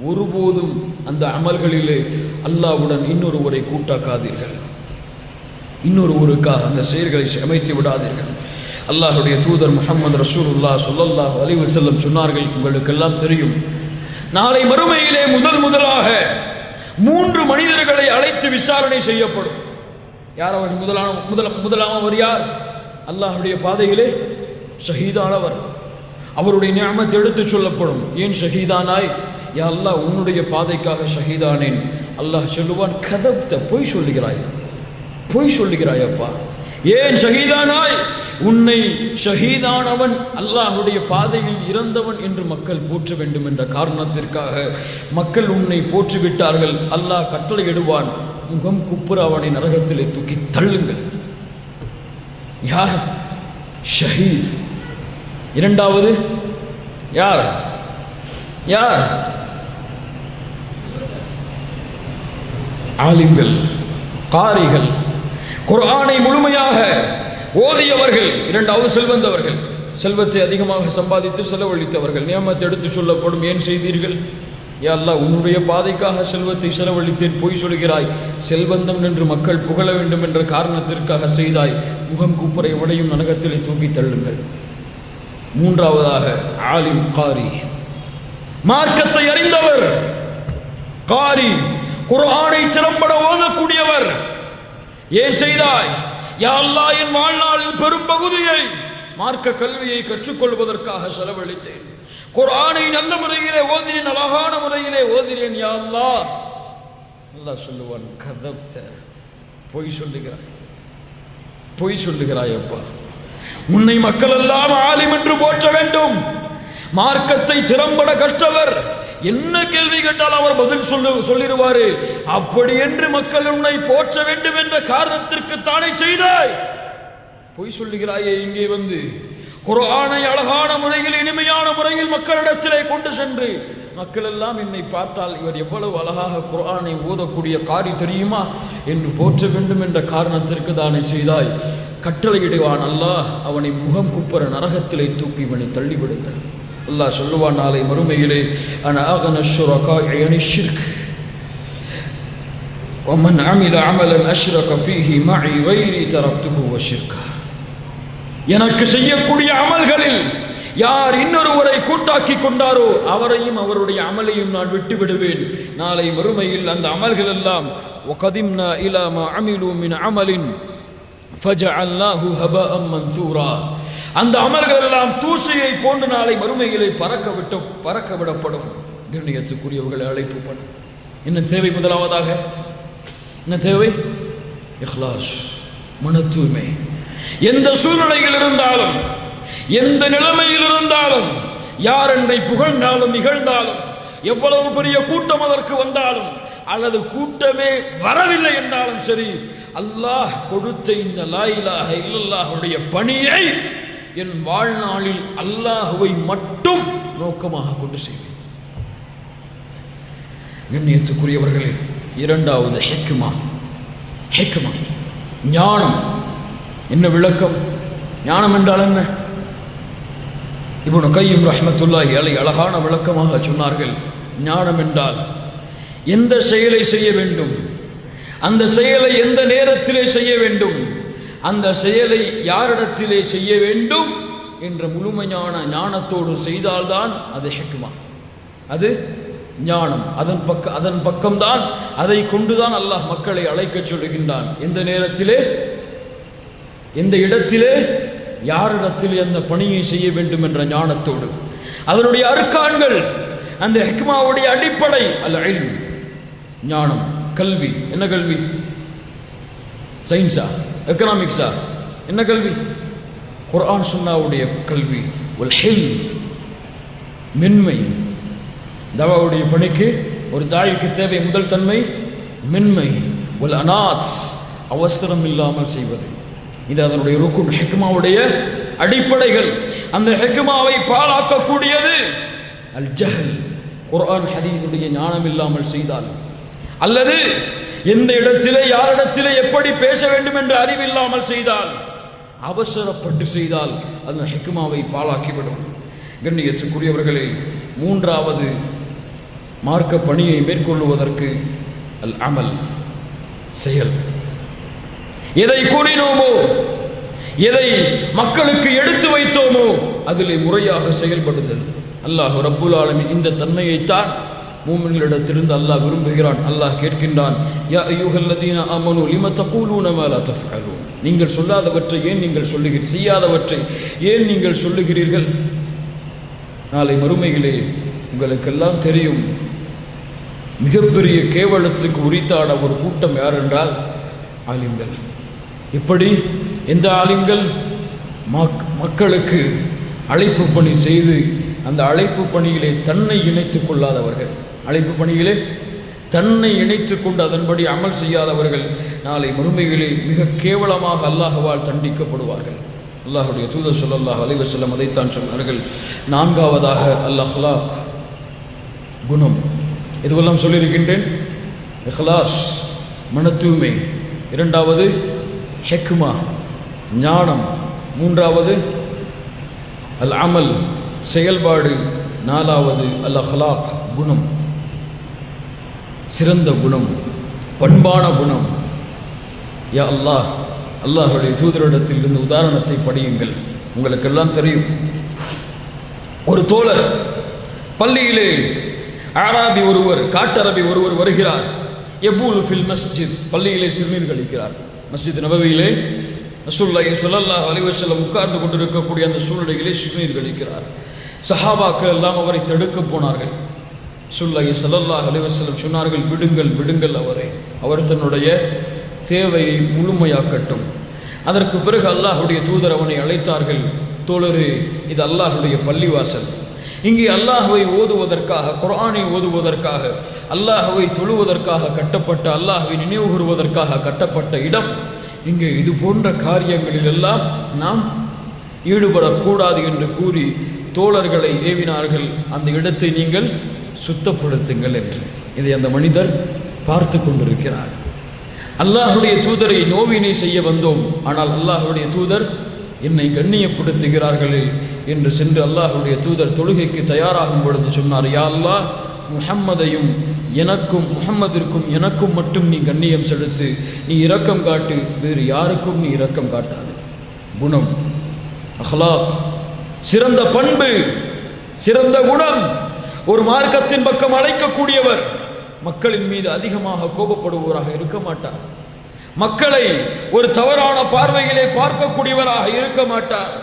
ஒருபோதும் அந்த அமல்களிலே அல்லாஹ்வுடன் இன்னொருவரை கூட்டாக்காதீர்கள், இன்னொருவருக்காக அந்த செயல்களை அமைத்து விடாதீர்கள். அல்லாஹ்வுடைய தூதர் முஹம்மது ரசூலுல்லாஹ் ஸல்லல்லாஹு அலைஹி வஸல்லம் சொன்னார்கள், உங்களுக்கெல்லாம் தெரியும், நாளை மறுமையிலே முதலாக 3 மனிதர்களை அழைத்து விசாரணை செய்யப்படும். யார் அவர்? முதலாமவர் யார்? அல்லாஹ்வுடைய பாதையிலே ஷஹீதானவர். அவருடைய நிஅமத் எடுத்து சொல்லப்படும். ஏன் ஷஹீதானாய்? யா அல்லாஹ், உன்னுடைய பாதைக்காக ஷஹீதானேன். அல்லாஹ் சொல்லுவான், கதப்த, பொய் சொல்லுகிறாய், பொய் சொல்லுகிறாய் அப்பா. ஏன் ஷஹீதானாய்? உன்னை ஷஹீதானவன், அல்லாஹ்வுடைய பாதையில் இறந்தவன் என்று மக்கள் போற்ற வேண்டும் என்ற காரணத்திற்காக மக்கள் உன்னை போற்றிவிட்டார்கள். அல்லாஹ் கட்டளை இடுவான், முகம் குப்புற அவனை நரகத்திலே தூக்கி தள்ளுங்கள். யார்? ஷஹீத். இரண்டாவது யார்? யார்? ஆலிம்கள், காரிகள், குர்ஆனை முழுமையாக ஓதியவர்கள். இரண்டாவது செல்வந்தவர்கள், செல்வத்தை அதிகமாக சம்பாதித்து செலவழித்தவர்கள். நியமத்தை எடுத்து சொல்லப்படும். ஏன் செய்தீர்கள்? யா அல்லாஹ், உன்னுடைய பாதைக்காக செல்வத்தை செலவழித்தேன், பொய் சொல்கிறாய். செல்வந்தம் என்று மக்கள் புகழ வேண்டும் என்ற காரணத்திற்காக செய்தாய். முகம் குப்புரை உடையும் நரகத்திலே தூக்கி தள்ளுங்கள். மூன்றாவதாக ஆலிம், காரி, மார்க்கத்தை அறிந்தவர். காரி, குர்ஆனை சிறம்பட ஓதக்கூடியவர். ஏன் செய்தாய்? யா அல்லாஹ், என் வாழ்நாளில் பெரும் பகுதியை மார்க்க கல்வியை கற்றுக்கொள்வதற்காக செலவழித்தேன். குர்ஆனை நல்ல முறையிலே ஓதினேன், அழகான முறையிலே ஓதினேன். யா அல்லாஹ். அல்லாஹ் சொல்லுவான், கதப்த, பொய் சொல்லுகிறாய், பொய் சொல்லுகிறாய் அப்பா. உன்னை மக்கள் எல்லாம் ஆலிம் என்று போற்ற வேண்டும், மார்க்கத்தை திறம்பட கற்றவர். என்ன கேள்வி கேட்டால் அவர் பதில் சொல்லிடுவாரு. அப்படி என்று மக்கள் உன்னை போற்ற வேண்டும் என்ற காரணத்திற்கு தானே செய்தாய். பொய் சொல்லுகிறாயே. இங்கே வந்து குர்ஆனை அழகான முறையில், இனிமையான முறையில் மக்களிடத்திலே கொண்டு சென்று மக்கள் எல்லாம் என்னை பார்த்தால் இவர் எவ்வளவு அழகாக குர்ஆனை ஓதக்கூடிய காரி தெரியுமா என்று போற்ற வேண்டும் என்ற காரணத்திற்கு தானே செய்தாய். கட்டளையிடுவான் அல்லாஹ், அவனை முகம் குப்புற நரகத்திலே தூக்கி இவனை தள்ளிவிடுங்கள். அல்லாஹ் சொல்லுவான் நாளை மறுமையிலே, அன அகன ஷுரகாஇ அனி ஷிர்க் வமன் அமில அமலன் அஷ்ரக ஃபீஹி மஇ கைரி தரக்துஹு வ ஷிர்கா. எனக்கு செய்யக்கூடிய அமல்களில் யார் இன்னொருவரை கூட்டாக்கி கொண்டாரோ அவரையும் அவருடைய அமலையும் நான் விட்டு விடுவேன். நாளை மறுமையில் அந்த அமல்கள் எல்லாம் வகதிம்னா இலா மா அமிலு மின் அமலின் ஃபஜஅல்னாஹு ஹபாஅம் மன்சூரா, அந்த அமல்கள் எல்லாம் தூசியை போன்று நாளை மறுமையிலே பறக்க விடப்படும். கண்ணியத்துக்குரியவர்களை அழைப்பு பண்ண என்ன தேவை? முதலாவதாக என்ன தேவை? இஹ்லாஸ், மன தூய்மை. எந்த சூழ்நிலையில் இருந்தாலும், எந்த நிலைமையில் இருந்தாலும், யார் என்னை புகழ்ந்தாலும் இகழ்ந்தாலும், எவ்வளவு பெரிய கூட்டம் அதற்கு வந்தாலும், அல்லது கூட்டமே வரவில்லை என்றாலும் சரி, அல்லாஹ் கொடுத்த இந்த லா இலாஹ இல்லல்லாஹுடைய பணியை என் வாழ்நாளில் அல்லாஹுவை மட்டும் நோக்கமாக கொண்டு செய்வேன். கண்ணியத்துக்குரியவர்களே, இரண்டாவது ஹிக்மா. ஹிக்மா, ஞானம். என்ன விளக்கம்? ஞானம் என்றால் என்ன? இப்னு கையிம் ரஹ்மத்துல்லாஹி அலைஹி அழகான விளக்கமாக சொன்னார்கள். ஞானம் என்றால் எந்த செயலை செய்ய வேண்டும், அந்த செயலை எந்த நேரத்திலே செய்ய வேண்டும், அந்த செயலை யாரிடத்திலே செய்ய வேண்டும் என்ற முழுமையான ஞானத்தோடு செய்தால்தான் அது ஹிக்மா, அது ஞானம். அதன் பக்கம்தான், அதை கொண்டுதான் அல்லாஹ் மக்களை அழைக்க சொல்லுகின்றான். எந்த நேரத்திலே, எந்த இடத்திலே, யாரிடத்தில் அந்த பணியை செய்ய வேண்டும் என்ற ஞானத்தோடு, அதனுடைய அர்க்கான்கள், அந்த ஹிக்மாவுடைய அடிப்படை அல் இல்ம், ஞானம், கல்வி. என்ன கல்வி? சயின்ஸா, எக்கனாமிக்ஸா? என்ன கல்வி? குர்ஆன் சுன்னாவுடைய கல்வி. வல் ஹில்ம், மென்மை. தவாவுடைய பணிக்கு ஒரு தாய்க்கு தேவை முதல் தன்மை மென்மை. வல் அனாத், அவசரம் இல்லாமல் செய்வது. இது அதனுடைய ருக்குன், ஹிக்மாவுடைய அடிப்படைகள். அந்த ஹிக்மாவை பாழாக்கக்கூடியது அல் ஜஹல், குர்ஆன் ஹதீஸுடைய ஞானம் இல்லாமல் செய்தால், அல்லது எந்த இடத்திலே யாரிடத்திலே எப்படி பேச வேண்டும் என்ற அறிவில்லாமல் செய்தால், அவசரப்பட்டு செய்தால் அந்த ஹிக்மாவை பாழாக்கிவிடும். கண்ணியத்துக்குரியவர்களே, மூன்றாவது மார்க்க பணியை மேற்கொள்வதற்கு அல் அமல், செயல். எதை கூறினோமோ, எதை மக்களுக்கு எடுத்து வைத்தோமோ அதிலே முறையாக செயல்படுதல். அல்லாஹ் ரப்புல் ஆலமீன் இந்த தன்மையைத்தான் மூமின்களிடத்திலிருந்து அல்லாஹ் விரும்புகிறான். அல்லாஹ் கேட்கின்றான், யா அய்யுஹல்லதீன ஆமனூ லிம தகூலூன மா லா தஃஅலூன். நீங்கள் சொல்லாதவற்றை ஏன் நீங்கள் சொல்லுகிறீர்கள்? செய்யாதவற்றை ஏன் நீங்கள் சொல்லுகிறீர்கள்? நாளை மறுமையிலே உங்களுக்கெல்லாம் தெரியும், மிகப்பெரிய கேவலத்துக்கு உரித்தாட ஒரு கூட்டம் யார் என்றால் ஆலிம்கள். எப்படி? எந்த ஆலிம்கள்? மக்களுக்கு அழைப்பு பணி செய்து அந்த அழைப்பு பணியிலே தன்னை இணைத்துக் கொள்ளாதவர்கள், அழைப்பு பணியிலே தன்னை இணைத்துக் கொண்டு அதன்படி அமல் செய்யாதவர்கள் நாளை மறுமையிலே மிக கேவலமாக அல்லாஹ்வால் தண்டிக்கப்படுவார்கள். அல்லாஹுடைய தூதர் ஸல்லல்லாஹு அலைஹி வஸல்லம் அதைத்தான் சொன்னார்கள். நான்காவதாக அல் அக்லாக், குணம். இதுவெல்லாம் சொல்லியிருக்கின்றேன். இஹ்லாஸ், மன தூய்மை. இரண்டாவது ஹிக்மா, ஞானம். மூன்றாவது அல் அமல், செயல்பாடு. நாலாவது அல் அக்லாக், குணம், சிறந்த குணம், பண்பான குணம். யா அல்லாஹ், அல்லாஹுடைய தூதரிடத்தில் இருந்து உதாரணத்தை படியுங்கள். உங்களுக்கெல்லாம் தெரியும், ஒரு தோழர் பள்ளியிலே ஆராபி ஒருவர், காட்டரபி ஒருவர் வருகிறார். யபூலு ஃபில் மஸ்ஜித், பள்ளியிலே சிறுநீர் கழிக்கிறார். மஸ்ஜித் நபவியிலே ரசூலுல்லாஹி ஸல்லல்லாஹு அலைஹி வஸல்லம் உட்கார்ந்து கொண்டிருக்கக்கூடிய அந்த சூழ்நிலையிலே சிறுநீர் கழிக்கிறார். சஹாபாக்கள் எல்லாம் அவரை தடுக்க போனார்கள். ரசூலுல்லாஹி ஸல்லல்லாஹு அலைஹி வஸல்லம் சொன்னார்கள், விடுங்கள் விடுங்கள் அவரை, அவர் தன்னுடைய தேவையை முழுமையாக்கட்டும். அதற்கு பிறகு அல்லாஹுடைய தூதர் அவனை அழைத்தார்கள். தோழரே, இது அல்லாஹுடைய பள்ளிவாசல். இங்கே அல்லாஹ்வை ஓதுவதற்காக, குர்ஆனை ஓதுவதற்காக, அல்லாஹ்வை தொழுவதற்காக கட்டப்பட்ட, அல்லாஹ்வை நினைவு கூறுவதற்காக கட்டப்பட்ட இடம். இங்கே இது போன்ற காரியங்களில் எல்லாம் நாம் ஈடுபடக்கூடாது என்று கூறி தோழர்களை ஏவினார்கள். அந்த இடத்தை நீங்கள் சுத்தப்படுத்துங்கள் என்று. இதை அந்த மனிதர் பார்த்து கொண்டிருக்கிறார். அல்லாஹுடைய தூதரை நோவினை செய்ய வந்தோம், ஆனால் அல்லாஹுடைய தூதர் என்னை கண்ணியப்படுத்துகிறார்களே என்று சென்று அல்லாஹுடைய தூதர் தொழுகைக்கு தயாராகும் பொழுது சொன்னார், யா அல்லாஹ், முஹம்மதையும் எனக்கும், முஹம்மதிற்கும் எனக்கும் மட்டும் நீ கண்ணியம் செலுத்து, நீ இரக்கம் காட்டு, வேறு யாருக்கும் நீ இரக்கம் காட்டாது. குணம், அஹ்லாக், சிறந்த பண்பு, சிறந்த குணம். ஒரு மார்க்கத்தின் பக்கம் அழைக்கக்கூடியவர் மக்களின் மீது அதிகமாக கோபப்படுபவராக இருக்க மாட்டார். மக்களை ஒரு தவறான பார்வையிலே பார்க்கக்கூடியவராக இருக்க மாட்டார்.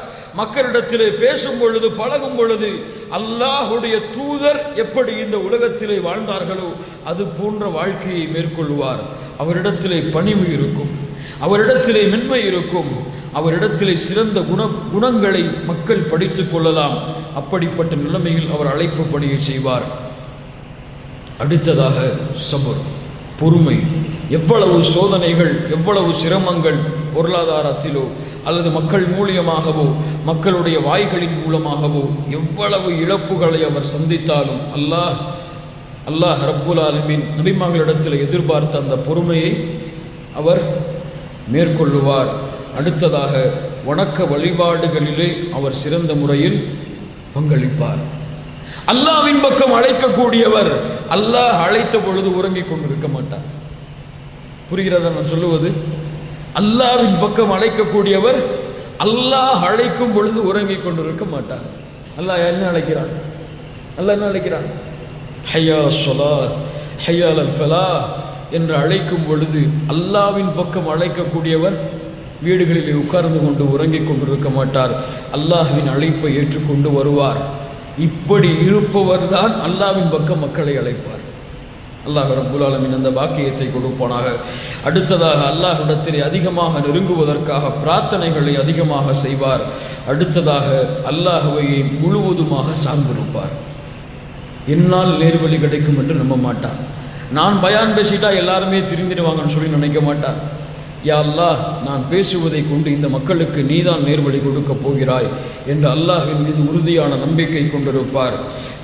மக்களிடத்திலே பேசும் பொழுது, பழகும் பொழுது அல்லாஹுடைய தூதர் எப்படி இந்த உலகத்திலே வாழ்ந்தார்களோ அது போன்ற வாழ்க்கையை மேற்கொள்வார். அவரிடத்திலே பணிவு இருக்கும், அவரிடத்திலே மென்மை இருக்கும், அவரிடத்திலே சிறந்த குணங்களை மக்கள் படித்துக் கொள்ளலாம். அப்படிப்பட்ட நிலைமையில் அவர் அழைப்பு பணியை செய்வார். அடுத்ததாக சபர், பொறுமை. எவ்வளவு சோதனைகள், எவ்வளவு சிரமங்கள் பொருளாதாரத்திலோ அல்லது மக்கள் மூலியமாகவோ, மக்களுடைய வாய்களின் மூலமாகவோ எவ்வளவு இழப்புகளை அவர் சந்தித்தாலும் அல்லாஹ் ரப்புல் ஆலமீன் நபிமார்களிடத்தில் எதிர்பார்த்த அந்த பொறுமையை அவர் மேற்கொள்ளுவார். அடுத்ததாக வணக்க வழிபாடுகளிலே அவர் சிறந்த முறையில் பங்களிப்பார். அல்லாஹ்வின் பக்கம் அழைக்கக்கூடியவர் அல்லாஹ் அழைத்த பொழுது உறங்கிக் கொண்டிருக்க மாட்டார். புரிகிறதா நான் சொல்லுவது? அல்லாஹ்வின் பக்கம் அழைக்கக்கூடியவர் அல்லாஹ் அழைக்கும் பொழுது உறங்கிக் கொண்டிருக்க மாட்டார். அல்லாஹ் என்ன அழைக்கிறான்? அல்லாஹ் என்ன அழைக்கிறான்? ஹய்யா ஸலாத், ஹய்யா அல் ஃபலாஹ் என்று அழைக்கும் பொழுது அல்லாஹ்வின் பக்கம் அழைக்கக்கூடியவர் வீடுகளிலே உட்கார்ந்து கொண்டு உறங்கிக் கொண்டிருக்க மாட்டார். அல்லாஹ்வின் அழைப்பை ஏற்றுக்கொண்டு வருவார். இப்படி இருப்பவர் தான் அல்லாஹ்வின் பக்கம் மக்களை அழைப்பார். அல்லாஹ் ரப்புல் ஆலமீன் அந்த பாக்கியத்தை கொடுப்பானாக. அடுத்ததாக அல்லாஹ்விடத்திலே அதிகமாக நெருங்குவதற்காக பிரார்த்தனைகளை அதிகமாக செய்வார். அடுத்ததாக அல்லாஹ்வையை முழுவதுமாக சார்ந்திருப்பார். என்னால் நேர்வழி கிடைக்கும் என்று நம்ப மாட்டார். நான் பயான் பேசிட்டா எல்லாருமே திரும்பிடுவாங்கன்னு சொல்லி நினைக்க மாட்டார். யா அல்லாஹ், நான் பேசுவதை கொண்டு இந்த மக்களுக்கு நீதான் நேர்வழி கொடுக்க போகிறாய் என்று அல்லாஹ்வின் மீது உறுதியான நம்பிக்கை கொண்டிருப்பார்.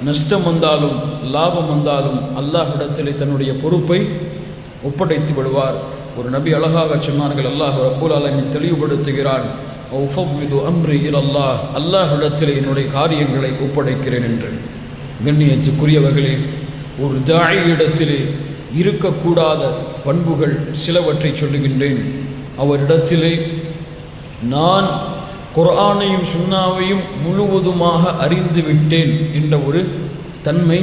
நஷ்டம் வந்தாலும் லாபம் வந்தாலும் அல்லாஹ்விடத்திலே தன்னுடைய பொறுப்பை ஒப்படைத்து விடுவார். ஒரு நபி அழகாக சொன்னார்கள், அல்லாஹ் ரப்புல் ஆலமீன் தெளிவுபடுத்துகிறான், உஃபவ்விது அம்ரி இலல்லாஹ், அல்லாஹ்விடத்திலே என்னுடைய காரியங்களை ஒப்படைக்கிறேன் என்று. கண்ணியத்துக்குரியவர்களே, ஒரு தாயிடத்திலே இருக்கக்கூடாத பண்புகள் சிலவற்றை சொல்லுகின்றேன். அவரிடத்திலே நான் குர்ஆனையும் சுன்னாவையும் முழுவதுமாக அறிந்து விட்டேன் என்ற ஒரு தன்மை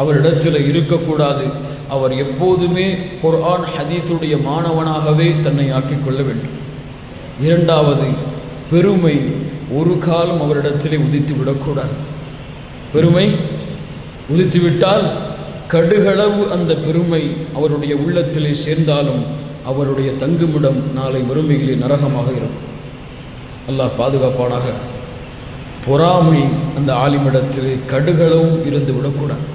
அவரிடத்தில் இருக்கக்கூடாது. அவர் எப்போதுமே குர்ஆன் ஹதீஸுடைய மாணவனாகவே தன்னை ஆக்கிக்கொள்ள வேண்டும். இரண்டாவது, பெருமை ஒரு காலம் அவரிடத்திலே உதித்து விடக்கூடாது. பெருமை உதித்துவிட்டால் கடுகளவு அந்த பெருமை அவருடைய உள்ளத்திலே சேர்ந்தாலும் அவருடைய தங்குமிடம் நாளை மறுமையிலே நரகமாக இருக்கும். அல்லாஹ் பாதுகாப்பானாக. பொறாமை அந்த ஆலிமிடத்திலே கடுகளவும் இருந்து விடக்கூடாது.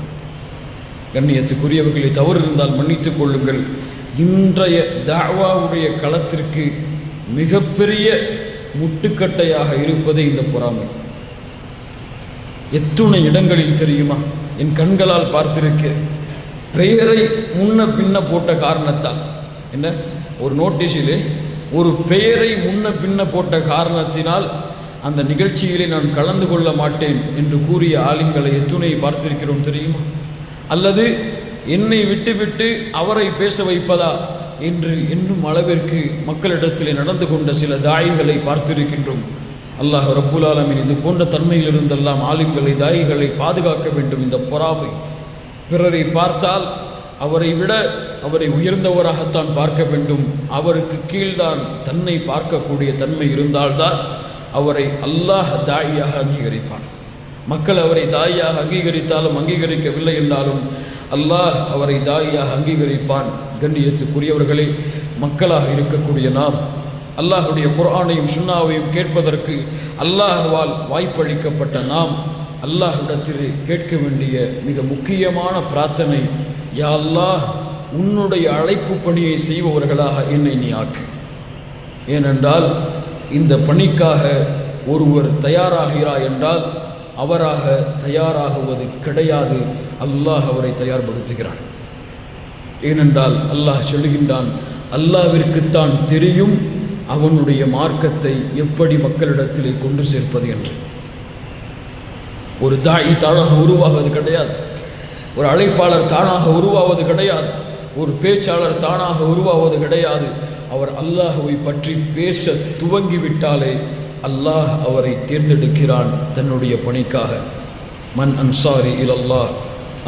கண்ணியத்துக்குரியவர்களை தவறு இருந்தால் மன்னித்துக் கொள்ளுங்கள். இன்றைய தாவாவுடைய களத்திற்கு மிகப்பெரிய முட்டுக்கட்டையாக இருப்பதே இந்த பொறாமை. எத்துணை இடங்களில் தெரியுமா, என் கண்களால் பார்த்திருக்கிறேன். பெயரை முன்ன பின்ன போட்ட காரணத்தால், என்ன, ஒரு நோட்டீஸிலே ஒரு பெயரை முன்ன பின்ன போட்ட காரணத்தினால் அந்த நிகழ்ச்சியிலே நான் கலந்து கொள்ள மாட்டேன் என்று கூறிய ஆலிம்களை எத்துணை பார்த்திருக்கிறோம் தெரியுமா? அல்லது என்னை விட்டுவிட்டு அவரை பேச வைப்பதா என்று என்னும் அளவிற்கு மக்களிடத்திலே நடந்து கொண்ட சில தாயிகளை பார்த்திருக்கின்றோம். அல்லாஹ் ரப்புல் ஆலமீன் இது போன்ற தன்மையிலிருந்தெல்லாம் ஆலிம்களை தாயிகளை பாதுகாக்க வேண்டும். இந்த பொறாமை, பிறரை பார்த்தால் அவரை விட அவரை உயர்ந்தவராகத்தான் பார்க்க வேண்டும். அவருக்கு கீழ்தான் தன்னை பார்க்கக்கூடிய தன்மை இருந்தால்தான் அவரை அல்லாஹ் தாயியாக அங்கீகரிப்பான். மக்கள் அவரை தாயாக அங்கீகரித்தாலும் அங்கீகரிக்கவில்லை என்றாலும் அல்லாஹ் அவரை தாயாக அங்கீகரிப்பான். கண்ணியத்துக்குரியவர்களே, மக்களாக இருக்கக்கூடிய நாம் அல்லாஹுடைய குர்ஆனையும் சுன்னாவையும் கேட்பதற்கு அல்லாஹ்வால் வாய்ப்பளிக்கப்பட்ட நாம் அல்லாஹ்விடத்திலே கேட்க வேண்டிய மிக முக்கியமான பிரார்த்தனை, யா அல்லாஹ், உன்னுடைய அழைப்பு பணியை செய்பவர்களாக என்னை நீ ஆக்கு. ஏனென்றால் இந்த பணிக்காக ஒருவர் தயாராகிறார் என்றால் அவராக தயாராகுவது கிடையாது, அல்லாஹ் அவரை தயார்படுத்துகிறான். ஏனென்றால் அல்லாஹ் சொல்லுகின்றான், அல்லாஹ்விற்குத்தான் தெரியும் அவனுடைய மார்க்கத்தை எப்படி மக்களிடத்திலே கொண்டு சேர்ப்பது என்று. ஒரு தாய் தானாக உருவாவது கிடையாது, ஒரு அழைப்பாளர் தானாக உருவாவது கிடையாது, ஒரு பேச்சாளர் தானாக உருவாவது கிடையாது. அவர் அல்லாஹ்வை பற்றி பேச துவங்கிவிட்டாலே அல்லாஹ் அவரை தேர்ந்தெடுக்கிறான் தன்னுடைய பணிக்காக. மன் அன்சாரி இலல்லாஹ்,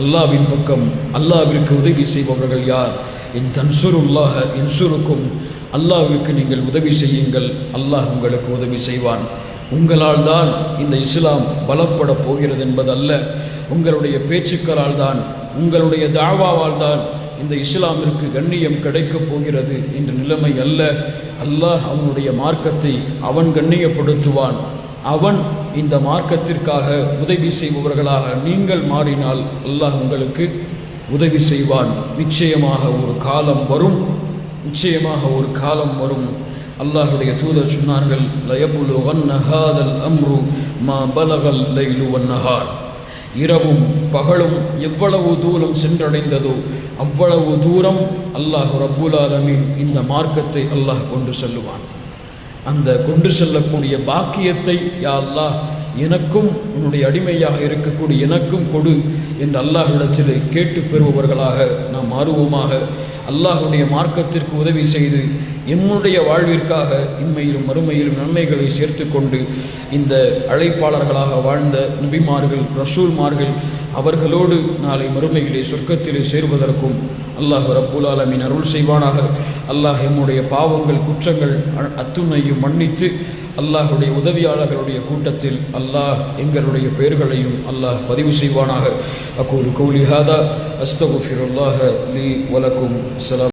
அல்லாஹ்வின் பக்கம் அல்லாஹ்விற்கு உதவி செய்பவர்கள் யார்? இன் தன்சுருல்லாஹ இன்சுருக்கும், அல்லாஹ்விற்கு நீங்கள் உதவி செய்யுங்கள், அல்லாஹ் உங்களுக்கு உதவி செய்வான். உங்களால் தான் இந்த இஸ்லாம் பலப்பட போகிறது என்பதல்ல, உங்களுடைய பேச்சுக்களால் தான், உங்களுடைய தாவாவால் தான் இந்த இஸ்லாமிற்கு கண்ணியம் கிடைக்கப் போகிறது என்ற நிலைமை அல்ல. அல்லாஹ் அவனுடைய மார்க்கத்தை அவன் கண்ணியப்படுத்துவான். அவன் இந்த மார்க்கத்திற்காக உதவி செய்பவர்களாக நீங்கள் மாறினால் அல்லாஹ் உங்களுக்கு உதவி செய்வான். நிச்சயமாக ஒரு காலம் வரும், நிச்சயமாக ஒரு காலம் வரும். அல்லாஹுடைய தூதர் சொன்னார்கள், லயபுலுகன்ன ஹாதல் அம்ரு மா பலகல் லைலு வன்னஹார். இரவும் பகலும் எவ்வளவு தூரம் சென்றடைந்ததோ அவ்வளவு தூரம் அல்லாஹ் ரப்புல் ஆலமீன் இந்த மார்க்கத்தை அல்லாஹ் கொண்டு செல்லுவான். அந்த கொண்டு செல்லக்கூடிய பாக்கியத்தை யா அல்லாஹ் எனக்கும் உன்னுடைய அடிமையாக இருக்கக்கூடிய எனக்கும் கொடு என்று அல்லாஹ்விடத்திலே கேட்டு பெறுபவர்களாக நாம் மாறுவோமாக. அல்லாஹுடைய மார்க்கத்திற்கு உதவி செய்து எம்முடைய வாழ்விற்காக இம்மையிலும் மறுமையிலும் நன்மைகளை சேர்த்து கொண்டு இந்த அழைப்பாளர்களாக வாழ்ந்த நபிமார்கள், ரசூல்மார்கள் அவர்களோடு நாளை மறுமையிலே சொர்க்கத்திலே சேர்வதற்கும் அல்லாஹ் ரப்புல் ஆலமீன் அருள் செய்வானாக. அல்லாஹ் எம்முடைய பாவங்கள் குற்றங்கள் அத்துணையும் மன்னித்து அல்லாஹுடைய உதவியாளர்களுடைய கூட்டத்தில் அல்லாஹ் எங்களுடைய பெயர்களையும் அல்லாஹ் பதிவு செய்வானாக. அகூலு கௌலி ஹாதா அஸ்தகுஃபிருல்லாஹ லீ வலக்கும். ஸலாம்.